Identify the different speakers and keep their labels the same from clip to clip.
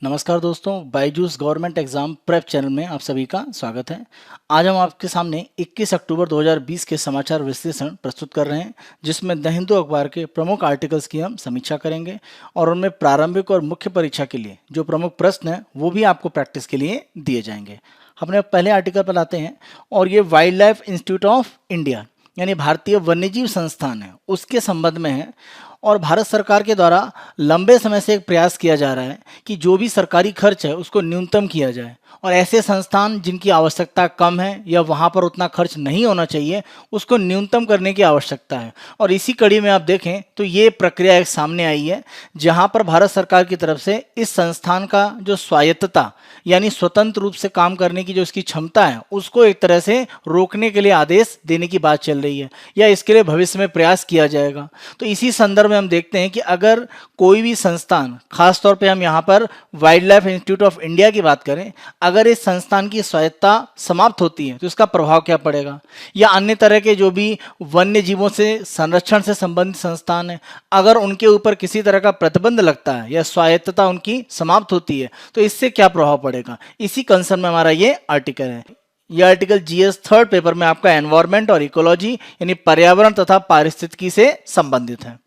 Speaker 1: नमस्कार दोस्तों, Byju's government exam prep channel में आप सभी का स्वागत है। आज हम आपके सामने 21 अक्टूबर 2020 के समाचार विश्लेषण प्रस्तुत कर रहे हैं, जिसमें द हिंदू अखबार के प्रमुख आर्टिकल्स की हम समीक्षा करेंगे और उनमें प्रारंभिक और मुख्य परीक्षा के लिए जो प्रमुख प्रश्न हैं वो भी आपको प्रैक्टिस के लिए दिए जाएंगे। अपने पहले आर्टिकल पर आते हैं और ये wild life institute of India यानी भारतीय वन्यजीव संस्थान है, उसके संबंध में है। और भारत सरकार के द्वारा लंबे समय से एक प्रयास किया जा रहा है कि जो भी सरकारी खर्च है उसको न्यूनतम किया जाए और ऐसे संस्थान जिनकी आवश्यकता कम है या वहाँ पर उतना खर्च नहीं होना चाहिए उसको न्यूनतम करने की आवश्यकता है। और इसी कड़ी में आप देखें तो ये प्रक्रिया एक सामने आई है जहाँ पर भारत सरकार की तरफ से इस संस्थान का जो स्वायत्तता यानी स्वतंत्र रूप से काम करने की जो इसकी क्षमता है उसको एक तरह से रोकने के लिए आदेश देने की बात चल रही है या इसके लिए भविष्य में प्रयास किया जाएगा। तो इसी संदर्भ में हम देखते हैं कि अगर कोई भी संस्थान, खासतौर पे हम यहाँ पर wild life institute of India की बात करें, अगर इस संस्थान की स्वायत्तता समाप्त होती है तो इसका प्रभाव क्या पड़ेगा, या अन्य तरह के जो भी वन्य जीवों से संरक्षण से संबंधित संस्थान है अगर उनके ऊपर किसी तरह का प्रतिबंध लगता है या स्वायत्तता उनकी समाप्त होती है तो इससे क्या प्रभाव पड़ेगा, इसी कंसर्न में हमारा ये आर्टिकल है। यह आर्टिकल जीएस थर्ड पेपर में आपका एनवायरमेंट और इकोलॉजी यानी पर्यावरण तथा पारिस्थितिकी से संबंधित है।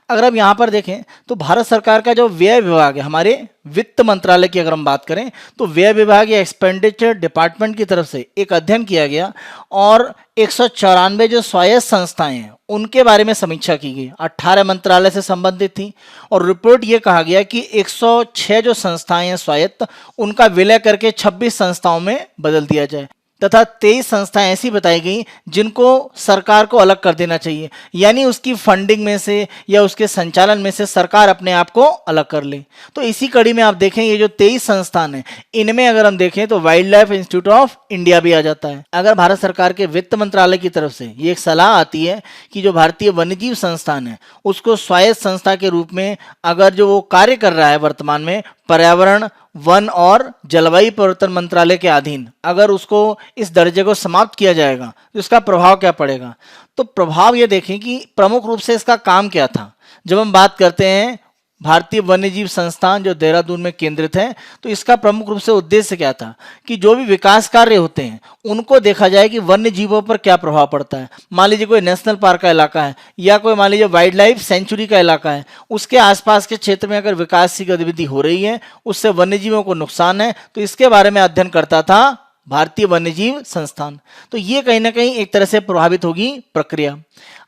Speaker 1: अगर आप यहाँ पर देखें तो भारत सरकार का जो व्यय विभाग है, हमारे वित्त मंत्रालय की अगर हम बात करें तो व्यय विभाग या एक्सपेंडिचर डिपार्टमेंट की तरफ से एक अध्ययन किया गया और 194 जो स्वायत्त संस्थाएं हैं उनके बारे में समीक्षा की गई। 18 मंत्रालय से संबंधित थी और रिपोर्ट ये कहा गया कि 106 जो संस्थाएं हैं स्वायत्त उनका विलय करके 26 संस्थाओं में बदल दिया जाए तथा 23 संस्थाएं ऐसी बताई गई जिनको सरकार को अलग कर देना चाहिए, यानी उसकी फंडिंग में से या उसके संचालन में से सरकार अपने आप को अलग कर ले। तो इसी कड़ी में आप देखें ये जो 23 संस्थान हैं इनमें अगर हम देखें तो wild life institute of India भी आ जाता है। अगर भारत सरकार के वित्त मंत्रालय की तरफ से ये एक सलाह आती है कि जो भारतीय वन्यजीव संस्थान है उसको स्वायत्त संस्था के रूप में अगर जो वो कार्य कर रहा है वर्तमान में पर्यावरण, वन और जलवायु परिवर्तन मंत्रालय के अधीन, अगर उसको इस दर्जे को समाप्त किया जाएगा तो इसका प्रभाव क्या पड़ेगा। तो प्रभाव ये देखें कि प्रमुख रूप से इसका काम क्या था। जब हम बात करते हैं भारतीय वन्यजीव संस्थान जो देहरादून में केंद्रित है तो इसका प्रमुख रूप से उद्देश्य क्या था कि जो भी विकास कार्य होते हैं उनको देखा जाए कि वन्य जीवों पर क्या प्रभाव पड़ता है। मान लीजिए कोई नेशनल पार्क का इलाका है या कोई मान लीजिए वाइल्ड लाइफ सेंचुरी का इलाका है, उसके आसपास के क्षेत्र में अगर विकास की गतिविधि हो रही है उससे वन्य जीवों को नुकसान है तो इसके बारे में अध्ययन करता था भारतीय वन्यजीव संस्थान। तो ये कहीं ना कहीं एक तरह से प्रभावित होगी प्रक्रिया।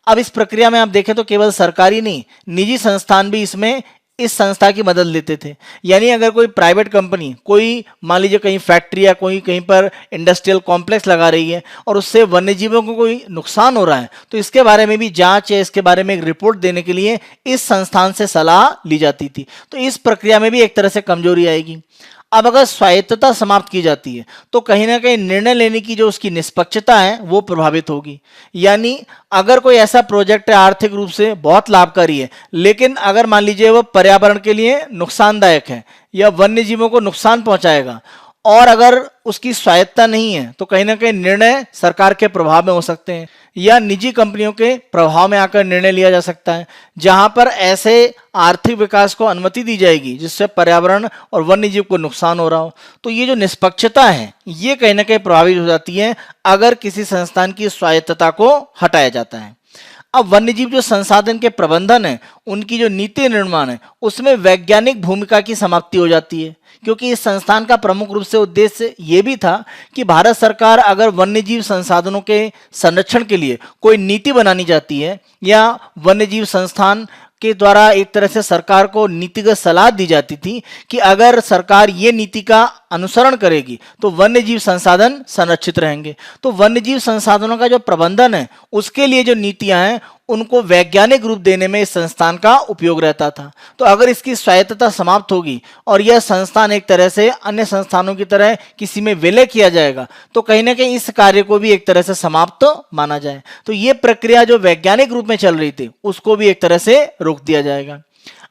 Speaker 1: अब इस प्रक्रिया में आप देखें तो केवल सरकारी नहीं, निजी संस्थान भी इसमें इस संस्था की मदद लेते थे। यानी अगर कोई प्राइवेट कंपनी कोई मान लीजिए कहीं फैक्ट्री या कोई कहीं पर इंडस्ट्रियल कॉम्प्लेक्स लगा रही है और उससे वन्यजीवों को कोई नुकसान हो रहा है तो इसके बारे में भी जांच या इसके बारे में एक रिपोर्ट देने के लिए इस संस्थान से सलाह ली जाती थी। तो इस प्रक्रिया में भी एक तरह से कमजोरी आएगी। अब अगर स्वायत्तता समाप्त की जाती है तो कहीं ना कहीं निर्णय लेने की जो उसकी निष्पक्षता है वो प्रभावित होगी। यानी अगर कोई ऐसा प्रोजेक्ट है आर्थिक रूप से बहुत लाभकारी है लेकिन अगर मान लीजिए वो पर्यावरण के लिए नुकसानदायक है या वन्य जीवों को नुकसान पहुंचाएगा और अगर उसकी स्वायत्तता नहीं है तो कहीं ना कहीं निर्णय सरकार के प्रभाव में हो सकते हैं या निजी कंपनियों के प्रभाव में आकर निर्णय लिया जा सकता है, जहां पर ऐसे आर्थिक विकास को अनुमति दी जाएगी जिससे पर्यावरण और वन्य जीव को नुकसान हो रहा हो। तो ये जो निष्पक्षता है ये कहीं ना कहीं प्रभावित हो जाती है अगर किसी संस्थान की स्वायत्तता को हटाया जाता है। अब वन्यजीव जो संसाधन के प्रबंधन है उनकी जो नीति निर्माण है उसमें वैज्ञानिक भूमिका की समाप्ति हो जाती है, क्योंकि इस संस्थान का प्रमुख रूप से उद्देश्य ये भी था कि भारत सरकार अगर वन्यजीव संसाधनों के संरक्षण के लिए कोई नीति बनानी चाहती है या वन्यजीव संस्थान के द्वारा एक तरह से सरकार को नीतिगत सलाह दी जाती थी कि अगर सरकार ये नीति का अनुसरण करेगी तो वन्यजीव संसाधन संरक्षित रहेंगे। तो वन्यजीव संसाधनों का जो प्रबंधन है उसके लिए जो नीतियां हैं उनको वैज्ञानिक रूप देने में इस संस्थान का उपयोग रहता था। तो अगर इसकी स्वायत्तता समाप्त होगी और यह संस्थान एक तरह से अन्य संस्थानों की तरह किसी में विलय किया जाएगा तो कहीं ना कहीं इस कार्य को भी एक तरह से समाप्त माना जाए। तो ये प्रक्रिया जो वैज्ञानिक रूप में चल रही थी उसको भी एक तरह से रोक दिया जाएगा।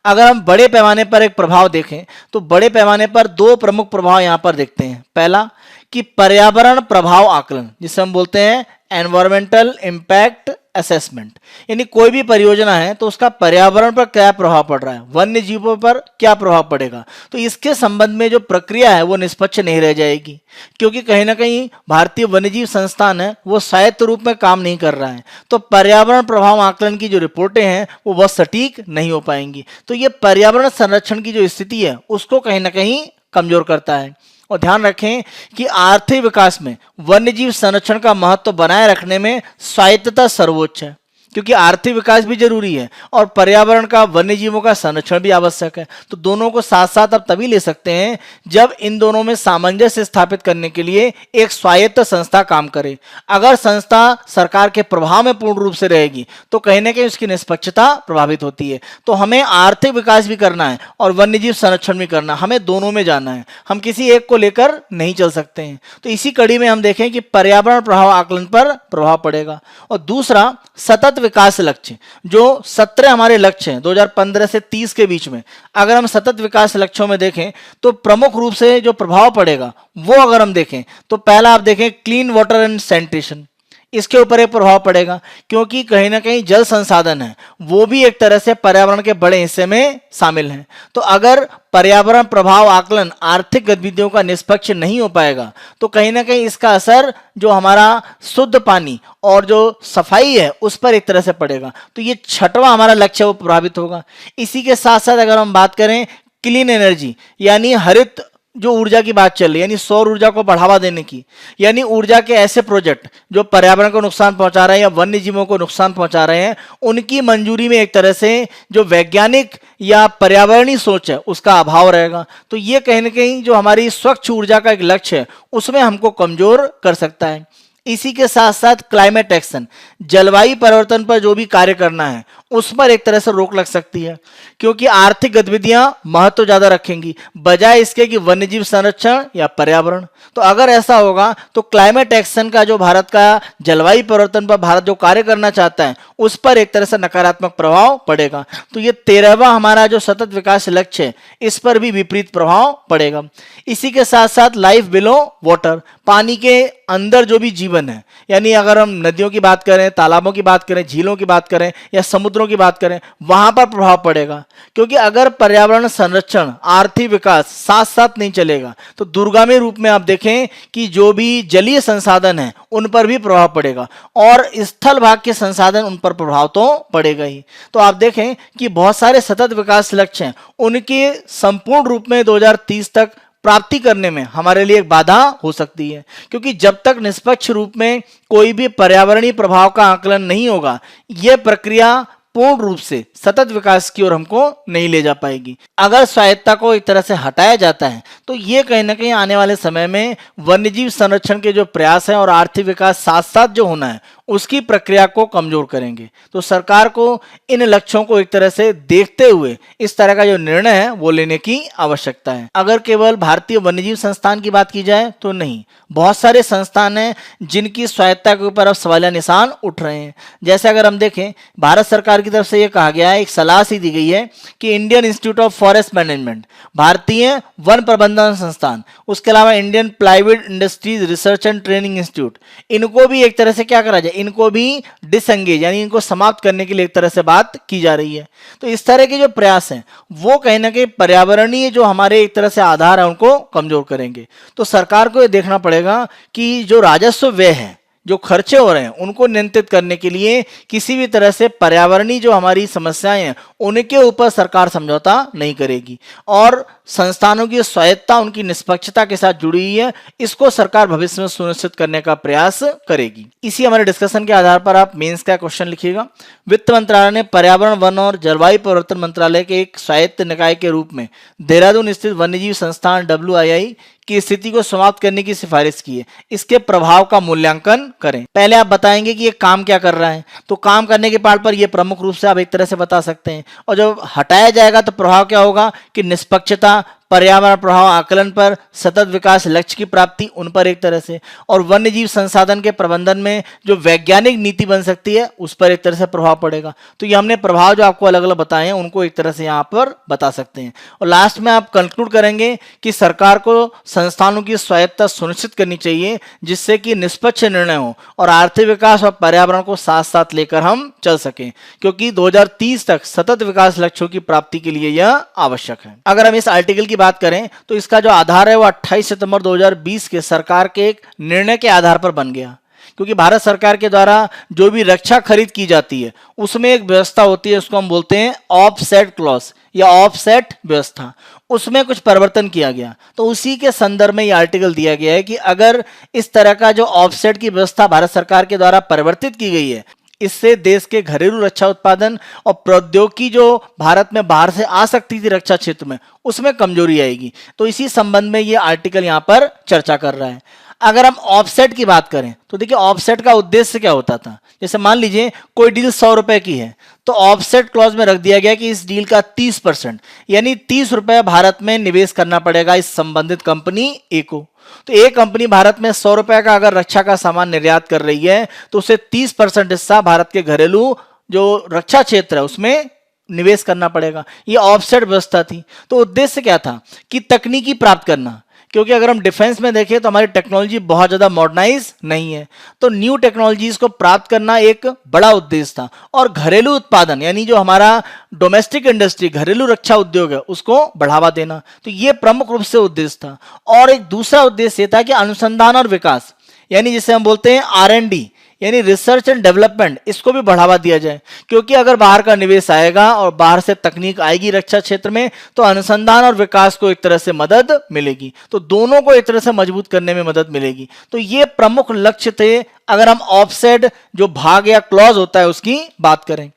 Speaker 1: अगर हम बड़े पैमाने पर एक प्रभाव देखें तो बड़े पैमाने पर दो प्रमुख प्रभाव यहां पर देखते हैं। पहला कि पर्यावरण प्रभाव आकलन, जिसे हम बोलते हैं एनवायरमेंटल इम्पैक्ट असेसमेंट, यानी कोई भी परियोजना है तो उसका पर्यावरण पर क्या प्रभाव पड़ रहा है, वन्य जीवों पर क्या प्रभाव पड़ेगा, तो इसके संबंध में जो प्रक्रिया है वो निष्पक्ष नहीं रह जाएगी, क्योंकि कहीं ना कहीं भारतीय वन्यजीव संस्थान है वो स्वायत्त रूप में काम नहीं कर रहा है, तो पर्यावरण प्रभाव आकलन की जो रिपोर्टें हैं वो बहुत सटीक नहीं हो पाएंगी। तो ये पर्यावरण संरक्षण की जो स्थिति है उसको कहीं ना कहीं कमजोर करता है। और ध्यान रखें कि आर्थिक विकास में वन्यजीव संरक्षण का महत्व बनाए रखने में स्वायत्तता सर्वोच्च है, क्योंकि आर्थिक विकास भी जरूरी है और पर्यावरण का, वन्यजीवों का संरक्षण भी आवश्यक है। तो दोनों को साथ साथ आप तभी ले सकते हैं जब इन दोनों में सामंजस्य स्थापित करने के लिए एक स्वायत्त संस्था काम करे। अगर संस्था सरकार के प्रभाव में पूर्ण रूप से रहेगी तो कहीं ना कहीं उसकी निष्पक्षता प्रभावित होती है। तो हमें आर्थिक विकास भी करना है और वन्यजीव संरक्षण भी करना है, हमें दोनों में जाना है, हम किसी एक को लेकर नहीं चल सकते हैं। तो इसी कड़ी में हम देखें कि पर्यावरण प्रभाव आकलन पर प्रभाव पड़ेगा। और दूसरा, सतत विकास लक्ष्य, जो 17 हमारे लक्ष्य हैं 2015 से 30 के बीच में, अगर हम सतत विकास लक्ष्यों में देखें तो प्रमुख रूप से जो प्रभाव पड़ेगा वो अगर हम देखें तो पहला आप देखें क्लीन वाटर एंड सैनिटेशन, इसके ऊपर एक प्रभाव पड़ेगा, क्योंकि कहीं ना कहीं जल संसाधन है वो भी एक तरह से पर्यावरण के बड़े हिस्से में शामिल हैं। तो अगर पर्यावरण प्रभाव आकलन आर्थिक गतिविधियों का निष्पक्ष नहीं हो पाएगा तो कहीं ना कहीं इसका असर जो हमारा शुद्ध पानी और जो सफाई है उस पर एक तरह से पड़ेगा। तो ये छठवां हमारा लक्ष्य वो प्रभावित होगा। इसी के साथ साथ अगर हम बात करें क्लीन एनर्जी यानी हरित जो ऊर्जा की बात चल रही है, यानी सौर ऊर्जा को बढ़ावा देने की, यानी ऊर्जा के ऐसे प्रोजेक्ट जो पर्यावरण को नुकसान पहुंचा रहे हैं या वन्य जीवों को नुकसान पहुंचा रहे हैं, उनकी मंजूरी में एक तरह से जो वैज्ञानिक या पर्यावरणीय सोच है उसका अभाव रहेगा। तो ये कहीं ना कहीं जो हमारी स्वच्छ ऊर्जा का एक लक्ष्य है उसमें हमको कमजोर कर सकता है। इसी के साथ साथ क्लाइमेट एक्शन, जलवायु परिवर्तन पर जो भी कार्य करना है उस पर एक तरह से रोक लग सकती है, क्योंकि आर्थिक गतिविधियां महत्व ज्यादा रखेंगी बजाय इसके कि वन्यजीव संरक्षण या पर्यावरण। तो अगर ऐसा होगा तो क्लाइमेट एक्शन का जो भारत का जलवायु परिवर्तन पर भारत जो कार्य करना चाहता है उस पर एक तरह से नकारात्मक प्रभाव पड़ेगा। तो ये 13वां हमारा जो सतत विकास लक्ष्य है इस पर भी विपरीत प्रभाव पड़ेगा। इसी के साथ साथ लाइफ बिलो वाटर, पानी के अंदर जो भी जीवन है, यानी अगर हम नदियों की बात करें, तालाबों की बात करें, झीलों की बात करें या समुद्रों की बात करें, वहां पर प्रभाव पड़ेगा। क्योंकि अगर पर्यावरण संरक्षण आर्थिक विकास साथ साथ नहीं चलेगा तो दूरगामी रूप में आप देखें कि जो भी जलीय संसाधन है उन पर भी प्रभाव पड़ेगा और स्थल भाग के संसाधन उन पर प्रभाव तो पड़ेगा ही। तो आप देखें कि बहुत सारे सतत विकास लक्ष्य हैं, उनके संपूर्ण रूप में 2030 तक प्राप्ति करने में हमारे लिए एक बाधा हो सकती है, क्योंकि जब तक निष्पक्ष रूप में कोई भी पर्यावरणीय प्रभाव का आकलन नहीं होगा यह प्रक्रिया पूर्ण रूप से सतत विकास की ओर हमको नहीं ले जा पाएगी। अगर स्वायत्तता को एक तरह से हटाया जाता है तो ये कहीं ना कहीं आने वाले समय में वन्यजीव संरक्षण के जो प्रयास हैं और आर्थिक विकास साथ साथ जो होना है उसकी प्रक्रिया को कमजोर करेंगे। तो सरकार को इन लक्ष्यों को एक तरह से देखते हुए इस तरह का जो निर्णय है वो लेने की आवश्यकता है। अगर केवल भारतीय वन्यजीव संस्थान की बात की जाए तो नहीं, बहुत सारे संस्थान हैं जिनकी स्वायत्तता के ऊपर अब सवालिया निशान उठ रहे हैं। जैसे अगर हम देखें, भारत सरकार की तरफ से यह कहा गया है, एक सलाह सी दी गई है कि Indian institute of forest management, भारतीय वन प्रबंधन संस्थान, उसके अलावा Indian plywood industries research and training institute, इनको भी एक तरह से क्या करा जाए, इनको भी डिसएंगेज यानी इनको समाप्त करने के लिए एक तरह से बात की जा रही है। तो इस तरह के जो प्रयास हैं वो कहीं ना कहीं पर्यावरणीय जो हमारे एक तरह से आधार है उनको कमजोर करेंगे। तो सरकार को ये देखना पड़ेगा कि जो राजस्व व्यय है, जो खर्चे हो रहे हैं उनको नियंत्रित करने के लिए किसी भी तरह से पर्यावरणीय जो हमारी समस्याएं हैं उनके ऊपर सरकार समझौता नहीं करेगी और संस्थानों की स्वायत्तता उनकी निष्पक्षता के साथ जुड़ी हुई है, इसको सरकार भविष्य में सुनिश्चित करने का प्रयास करेगी। इसी हमारे डिस्कशन के आधार पर आप मेंस का क्वेश्चन लिखिएगा। वित्त मंत्रालय ने पर्यावरण, वन और जलवायु परिवर्तन मंत्रालय के एक स्वायत्त निकाय के रूप में देहरादून स्थित वन्यजीव संस्थान WII की स्थिति को समाप्त करने की सिफारिश की है। इसके प्रभाव का मूल्यांकन करें। पहले आप बताएंगे कि ये काम क्या कर रहा है, तो काम करने के पार्ट पर ये प्रमुख रूप से आप एक तरह से बता सकते हैं, और जब हटाया जाएगा तो प्रभाव क्या होगा कि निष्पक्षता, पर्यावरण प्रभाव आकलन पर, सतत विकास लक्ष्य की प्राप्ति उन पर एक तरह से, और वन्य जीव संसाधन के प्रबंधन में जो वैज्ञानिक नीति बन सकती है उस पर एक तरह से प्रभाव पड़ेगा। तो ये हमने प्रभाव जो आपको अलग अलग बताए हैं उनको एक तरह से यहाँ पर बता सकते हैं। और लास्ट में आप कंक्लूड करेंगे कि सरकार को संस्थानों की स्वायत्तता सुनिश्चित करनी चाहिए जिससे कि निष्पक्ष निर्णय हो और आर्थिक विकास और पर्यावरण को साथ साथ लेकर हम चल सकें, क्योंकि 2030 तक सतत विकास लक्ष्यों की प्राप्ति के लिए यह आवश्यक है। अगर हम इस आर्टिकल की बात करें तो इसका जो आधार है वो 28 सितंबर 2020 के सरकार के एक निर्णय के आधार पर बन गया, क्योंकि भारत सरकार के द्वारा जो भी रक्षा खरीद की जाती है उसमें एक व्यवस्था होती है, उसको हम बोलते हैं ऑफसेट क्लॉज या ऑफसेट व्यवस्था। उसमें कुछ परिवर्तन किया गया, तो उसी के संदर्भ में यह आर्टिकल दिया गया है कि अगर इस तरह का जो ऑफसेट की व्यवस्था भारत सरकार के द्वारा परिवर्तित की गई है, इससे देश के घरेलू रक्षा उत्पादन और प्रौद्योगिकी जो भारत में बाहर से आ सकती थी रक्षा क्षेत्र में, उसमें कमजोरी आएगी। तो इसी संबंध में ये आर्टिकल यहाँ पर चर्चा कर रहा है। अगर हम ऑफसेट की बात करें तो देखिए ऑफसेट का उद्देश्य क्या होता था। जैसे मान लीजिए कोई डील 100 रुपए की है तो ऑफसेट क्लॉज में रख दिया गया कि इस डील का 30% यानी 30 रुपए भारत में निवेश करना पड़ेगा इस संबंधित कंपनी ए को। तो एक कंपनी भारत में 100 रुपए का अगर रक्षा का सामान निर्यात कर रही है तो उसे 30% हिस्सा भारत के घरेलू जो रक्षा क्षेत्र है उसमें निवेश करना पड़ेगा। ये ऑफसेट व्यवस्था थी। तो उद्देश्य क्या था कि तकनीकी प्राप्त करना, क्योंकि अगर हम डिफेंस में देखें तो हमारी टेक्नोलॉजी बहुत ज़्यादा मॉडर्नाइज नहीं है, तो न्यू टेक्नोलॉजीज को प्राप्त करना एक बड़ा उद्देश्य था। और घरेलू उत्पादन यानी जो हमारा डोमेस्टिक इंडस्ट्री घरेलू रक्षा उद्योग है उसको बढ़ावा देना, तो ये प्रमुख रूप से उद्देश्य था। और एक दूसरा उद्देश्य था कि अनुसंधान और विकास यानी जिसे हम बोलते हैं R&D यानी रिसर्च एंड डेवलपमेंट, इसको भी बढ़ावा दिया जाए, क्योंकि अगर बाहर का निवेश आएगा और बाहर से तकनीक आएगी रक्षा क्षेत्र में तो अनुसंधान और विकास को एक तरह से मदद मिलेगी, तो दोनों को एक तरह से मजबूत करने में मदद मिलेगी। तो ये प्रमुख लक्ष्य थे अगर हम ऑफसेट जो भाग या क्लॉज होता है उसकी बात करें।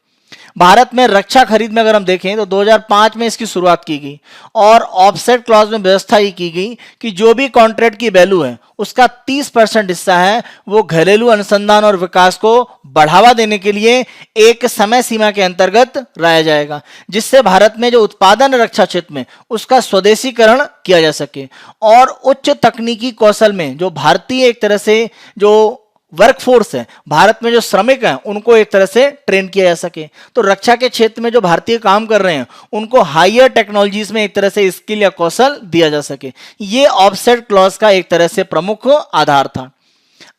Speaker 1: भारत में रक्षा खरीद में अगर हम देखें तो 2005 में इसकी शुरुआत की गई और ऑफसेट क्लॉज में व्यवस्था ही की गई कि जो भी कॉन्ट्रैक्ट की वैल्यू है उसका 30% हिस्सा है वो घरेलू अनुसंधान और विकास को बढ़ावा देने के लिए एक समय सीमा के अंतर्गत लाया जाएगा, जिससे भारत में जो उत्पादन रक्षा क्षेत्र में उसका स्वदेशीकरण किया जा सके और उच्च तकनीकी कौशल में जो भारतीय एक तरह से जो वर्कफोर्स है भारत में जो श्रमिक हैं उनको एक तरह से ट्रेन किया जा सके। तो रक्षा के क्षेत्र में जो भारतीय काम कर रहे हैं उनको हायर टेक्नोलॉजीज में एक तरह से स्किल या कौशल दिया जा सके। ये ऑफसेट क्लॉज का एक तरह से प्रमुख आधार था।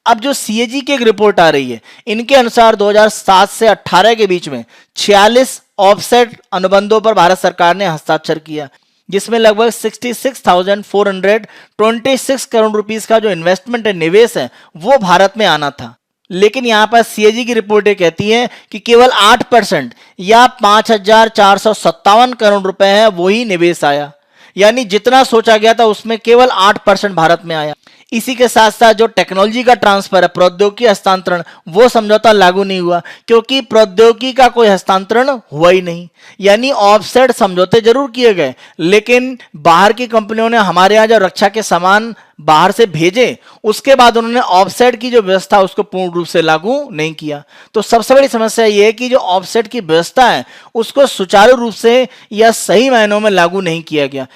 Speaker 1: अब जो CAG की एक रिपोर्ट आ रही है, इनके अनुसार 2007 से 18 के बीच में 46 ऑफसेट अनुबंधों पर भारत सरकार ने हस्ताक्षर किया, जिसमें लगभग 66,426 करोड़ रुपीस का जो इन्वेस्टमेंट है निवेश है वो भारत में आना था। लेकिन यहां पर CAG की रिपोर्ट ये कहती है कि केवल 8% या 5,457 करोड़ रुपए है वही निवेश आया, यानी जितना सोचा गया था उसमें केवल 8% भारत में आया। इसी के साथ साथ जो टेक्नोलॉजी का ट्रांसफर है प्रौद्योगिकी हस्तांतरण वो समझौता लागू नहीं हुआ, क्योंकि प्रौद्योगिकी का कोई हस्तांतरण हुआ ही नहीं। यानी ऑफसेट समझौते जरूर किए गए लेकिन बाहर की कंपनियों ने हमारे यहाँ जो रक्षा के सामान बाहर से भेजे उसके बाद उन्होंने ऑफसेट की जो व्यवस्था उसको पूर्ण रूप से लागू नहीं किया। तो सबसे बड़ी समस्या यह है कि जो ऑफसेट की व्यवस्था है उसको सुचारू रूप से या सही मायनों में लागू नहीं किया गया।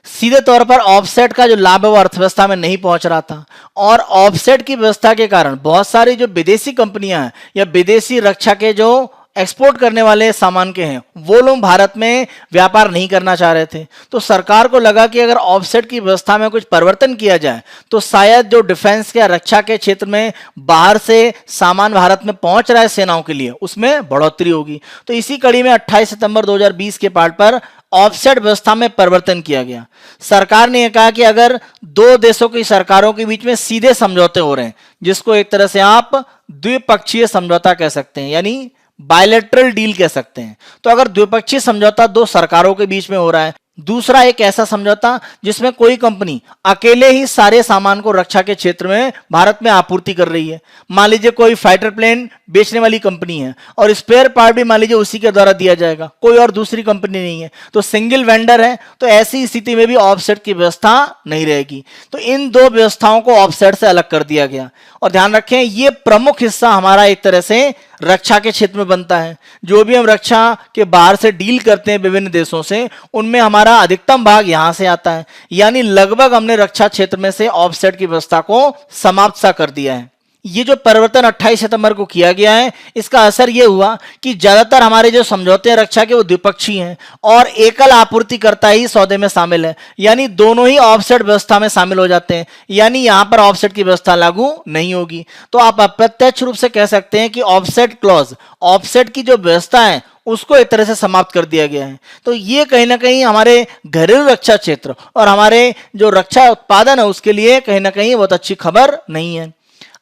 Speaker 1: सीधे तौर पर ऑफसेट का जो लाभ है वो अर्थव्यवस्था में नहीं पहुंच रहा था और ऑफसेट की व्यवस्था के कारण बहुत सारी जो विदेशी कंपनियां हैं या विदेशी रक्षा के जो एक्सपोर्ट करने वाले सामान के हैं वो लोग भारत में व्यापार नहीं करना चाह रहे थे। तो सरकार को लगा कि अगर ऑफसेट की व्यवस्था में कुछ परिवर्तन किया जाए तो शायद जो डिफेंस या रक्षा के क्षेत्र में बाहर से सामान भारत में पहुंच रहा है सेनाओं के लिए उसमें बढ़ोतरी होगी। तो इसी कड़ी में 28 सितंबर 2020 के पार्ट पर ऑफसेट व्यवस्था में परिवर्तन किया गया। सरकार ने यह कहा कि अगर दो देशों की सरकारों के बीच में सीधे समझौते हो रहे हैं, जिसको एक तरह से आप द्विपक्षीय समझौता कह सकते हैं यानी बायलैटरल डील कह सकते हैं, तो अगर द्विपक्षीय समझौता दो सरकारों के बीच में हो रहा है, दूसरा एक ऐसा समझौता जिसमें कोई कंपनी अकेले ही सारे सामान को रक्षा के क्षेत्र में भारत में आपूर्ति कर रही है। मान लीजिए कोई फाइटर प्लेन बेचने वाली कंपनी है और स्पेयर पार्ट भी मान लीजिए उसी के द्वारा दिया जाएगा, कोई और दूसरी कंपनी नहीं है, तो सिंगल वेंडर है, तो ऐसी स्थिति में भी ऑफसेट की व्यवस्था नहीं रहेगी। तो इन दो व्यवस्थाओं को ऑफसेट से अलग कर दिया गया और ध्यान रखें ये प्रमुख हिस्सा हमारा एक तरह से रक्षा के क्षेत्र में बनता है। जो भी हम रक्षा के बाहर से डील करते हैं विभिन्न देशों से, उनमें हमारा अधिकतम भाग यहां से आता है। यानी लगभग हमने रक्षा क्षेत्र में से ऑफसेट की व्यवस्था को समाप्त सा कर दिया है। ये जो परिवर्तन 28 सितंबर को किया गया है, इसका असर ये हुआ कि ज्यादातर हमारे जो समझौते हैं रक्षा के वो द्विपक्षीय हैं और एकल आपूर्तिकर्ता ही सौदे में शामिल है। यानी दोनों ही ऑफसेट व्यवस्था में शामिल हो जाते हैं। यानी यहां पर ऑफसेट की व्यवस्था लागू नहीं होगी। तो आप अप्रत्यक्ष रूप से कह सकते हैं कि ऑफसेट क्लॉज, ऑफसेट की जो व्यवस्था है उसको एक तरह से समाप्त कर दिया गया है। तो ये कहीं ना कहीं हमारे घरेलू रक्षा क्षेत्र और हमारे जो रक्षा उत्पादन है उसके लिए कहीं ना कहीं बहुत अच्छी खबर नहीं है।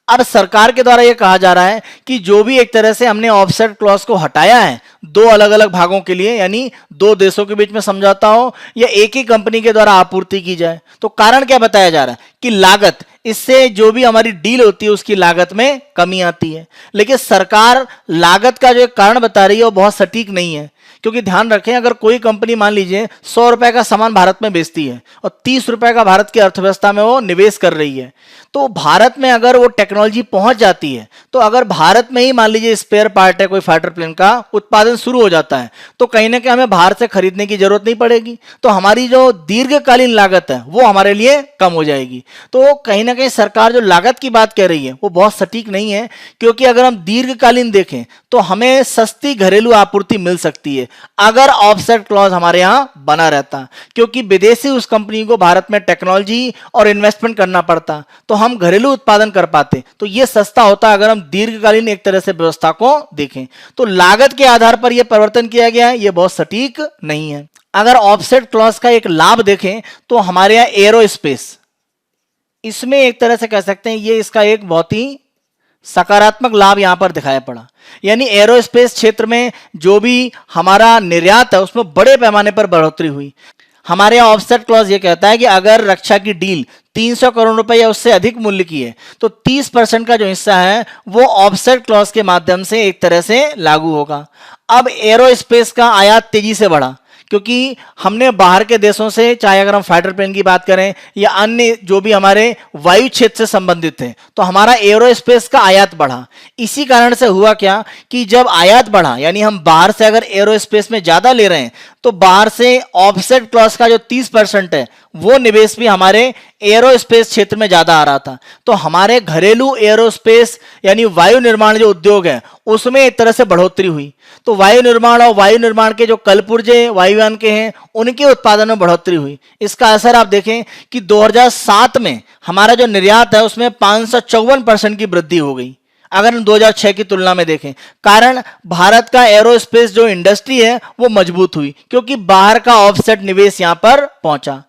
Speaker 1: अब सरकार के द्वारा यह कहा जा रहा है कि जो भी एक तरह से हमने ऑफसेट क्लॉज को हटाया है दो अलग अलग भागों के लिए, यानी दो देशों के बीच में समझौता हो या एक ही कंपनी के द्वारा आपूर्ति की जाए, तो कारण क्या बताया जा रहा है कि लागत, इससे जो भी हमारी डील होती है उसकी लागत में कमी आती है। लेकिन सरकार लागत का जो एक कारण बता रही है वो बहुत सटीक नहीं है। क्योंकि ध्यान रखें, अगर कोई कंपनी मान लीजिए 100 रुपए का सामान भारत में बेचती है और 30 रुपए का भारत की अर्थव्यवस्था में वो निवेश कर रही है, तो भारत में अगर वो टेक्नोलॉजी पहुंच जाती है, तो अगर भारत में ही मान लीजिए स्पेयर पार्ट है कोई फाइटर प्लेन का उत्पादन शुरू हो जाता है, तो कहीं ना कहीं हमें बाहर से खरीदने की जरूरत नहीं पड़ेगी। तो हमारी जो दीर्घकालीन लागत है वो हमारे लिए कम हो जाएगी। तो कहीं ना कहीं सरकार जो लागत की बात कह रही है वो बहुत सटीक नहीं है, क्योंकि अगर हम दीर्घकालीन देखें तो हमें सस्ती घरेलू आपूर्ति मिल सकती है अगर ऑफसेट क्लॉज हमारे यहां बना रहता। क्योंकि विदेशी उस कंपनी को भारत में टेक्नोलॉजी और इन्वेस्टमेंट करना पड़ता, तो हम घरेलू उत्पादन कर पाते, तो यह सस्ता होता अगर हम दीर्घकालीन एक तरह से व्यवस्था को देखें। तो लागत के आधार पर यह परिवर्तन किया गया है, यह बहुत सटीक नहीं है। अगर ऑफसेट क्लॉज का एक लाभ देखें तो हमारे यहां एरोस्पेस, इसमें एक तरह से कह सकते हैं ये इसका एक बहुत ही सकारात्मक लाभ यहां पर दिखाया पड़ा। यानी एरोस्पेस क्षेत्र में जो भी हमारा निर्यात है उसमें बड़े पैमाने पर बढ़ोतरी हुई। हमारे यहां ऑफसेट क्लॉज ये कहता है कि अगर रक्षा की डील 300 करोड़ रुपए या उससे अधिक मूल्य की है तो 30% का जो हिस्सा है वो ऑफसेट क्लॉज के माध्यम से एक तरह से लागू होगा। अब एरोस्पेस का आयात तेजी से बढ़ा, क्योंकि हमने बाहर के देशों से, चाहे अगर हम फाइटर प्लेन की बात करें या अन्य जो भी हमारे वायु क्षेत्र से संबंधित थे, तो हमारा एरोस्पेस का आयात बढ़ा। इसी कारण से हुआ क्या कि जब आयात बढ़ा, यानी हम बाहर से अगर एरोस्पेस में ज्यादा ले रहे हैं, तो बाहर से ऑफसेट क्लॉज का जो 30% है वो निवेश भी हमारे एरोस्पेस क्षेत्र में ज्यादा आ रहा था। तो हमारे घरेलू एरोस्पेस यानी वायु निर्माण जो उद्योग है उसमें एक तरह से बढ़ोतरी हुई। तो वायु निर्माण और वायु निर्माण के जो कलपुर्जे वायुयान के हैं उनके उत्पादन में बढ़ोतरी हुई। इसका असर आप देखें कि 2007 में हमारा जो निर्यात है उसमें 554% की वृद्धि हो गई अगर हम 2006 की तुलना में देखें। कारण भारत का एरोस्पेस जो इंडस्ट्री है वो मजबूत हुई, क्योंकि बाहर का ऑफसेट निवेश यहां पर पहुंचा।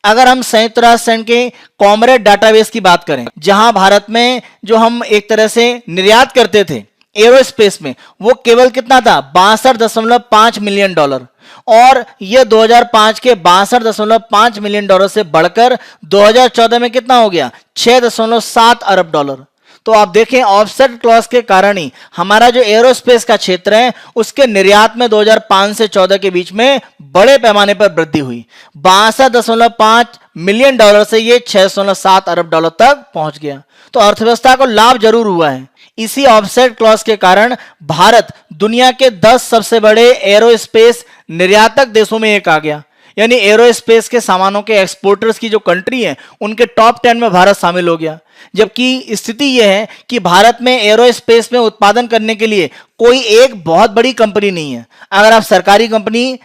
Speaker 1: अगर हम संयुक्त राष्ट्र संघ के कॉमरेड डाटाबेस की बात करें, जहां भारत में जो हम एक तरह से निर्यात करते थे एरोस्पेस में, वो केवल कितना था, 62.5 मिलियन डॉलर, और यह 2005 के 62.5 मिलियन डॉलर से बढ़कर 2014 में कितना हो गया, 6.7 अरब डॉलर। तो आप देखें ऑफसेट क्लॉज के कारण ही हमारा जो एरोस्पेस का क्षेत्र है उसके निर्यात में 2005 से 14 के बीच में बड़े पैमाने पर वृद्धि हुई। 62.5 मिलियन डॉलर से ये 6.7 अरब डॉलर तक पहुंच गया। तो अर्थव्यवस्था को लाभ जरूर हुआ है। इसी ऑफसेट क्लॉज के कारण भारत दुनिया के 10 सबसे बड़े एरोस्पेस निर्यातक देशों में एक आ गया। यानी एरोस्पेस के सामानों के एक्सपोर्टर्स की जो कंट्री है उनके टॉप 10 में भारत शामिल हो गया। जबकि स्थिति यह है कि भारत में एरोस्पेस में उत्पादन करने के लिए कोई एक बहुत बड़ी कंपनी नहीं है। अगर आप सरकारी कंपनी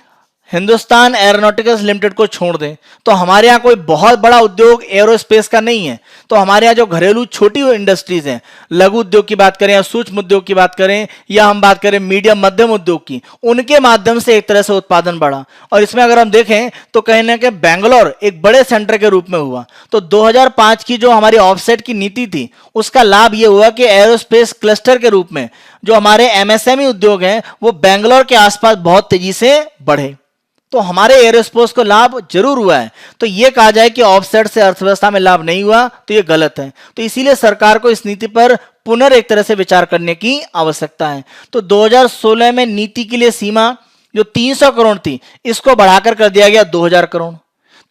Speaker 1: हिंदुस्तान एरोनॉटिक्स लिमिटेड को छोड़ दें तो हमारे यहाँ कोई बहुत बड़ा उद्योग एरोस्पेस का नहीं है। तो हमारे यहाँ जो घरेलू छोटी इंडस्ट्रीज हैं, लघु उद्योग की बात करें या सूक्ष्म उद्योग की बात करें या हम बात करें मीडियम मध्यम उद्योग की, उनके माध्यम से एक तरह से उत्पादन बढ़ा। और इसमें अगर हम देखें तो कहीं ना कहीं बेंगलोर एक बड़े सेंटर के रूप में हुआ। तो 2005 की जो हमारी ऑफसेट की नीति थी उसका लाभ यह हुआ कि एरोस्पेस क्लस्टर के रूप में जो हमारे एमएसएमई उद्योग हैं वो बेंगलोर के आसपास बहुत तेजी से बढ़े। तो हमारे एरोस्पेस को लाभ जरूर हुआ है। तो यह कहा जाए कि ऑफसेट से अर्थव्यवस्था में लाभ नहीं हुआ तो यह गलत है। तो इसीलिए सरकार को इस नीति पर पुनः एक तरह से विचार करने की आवश्यकता है। तो 2016 में नीति के लिए सीमा जो 300 करोड़ थी इसको बढ़ाकर कर दिया गया 2000 करोड़।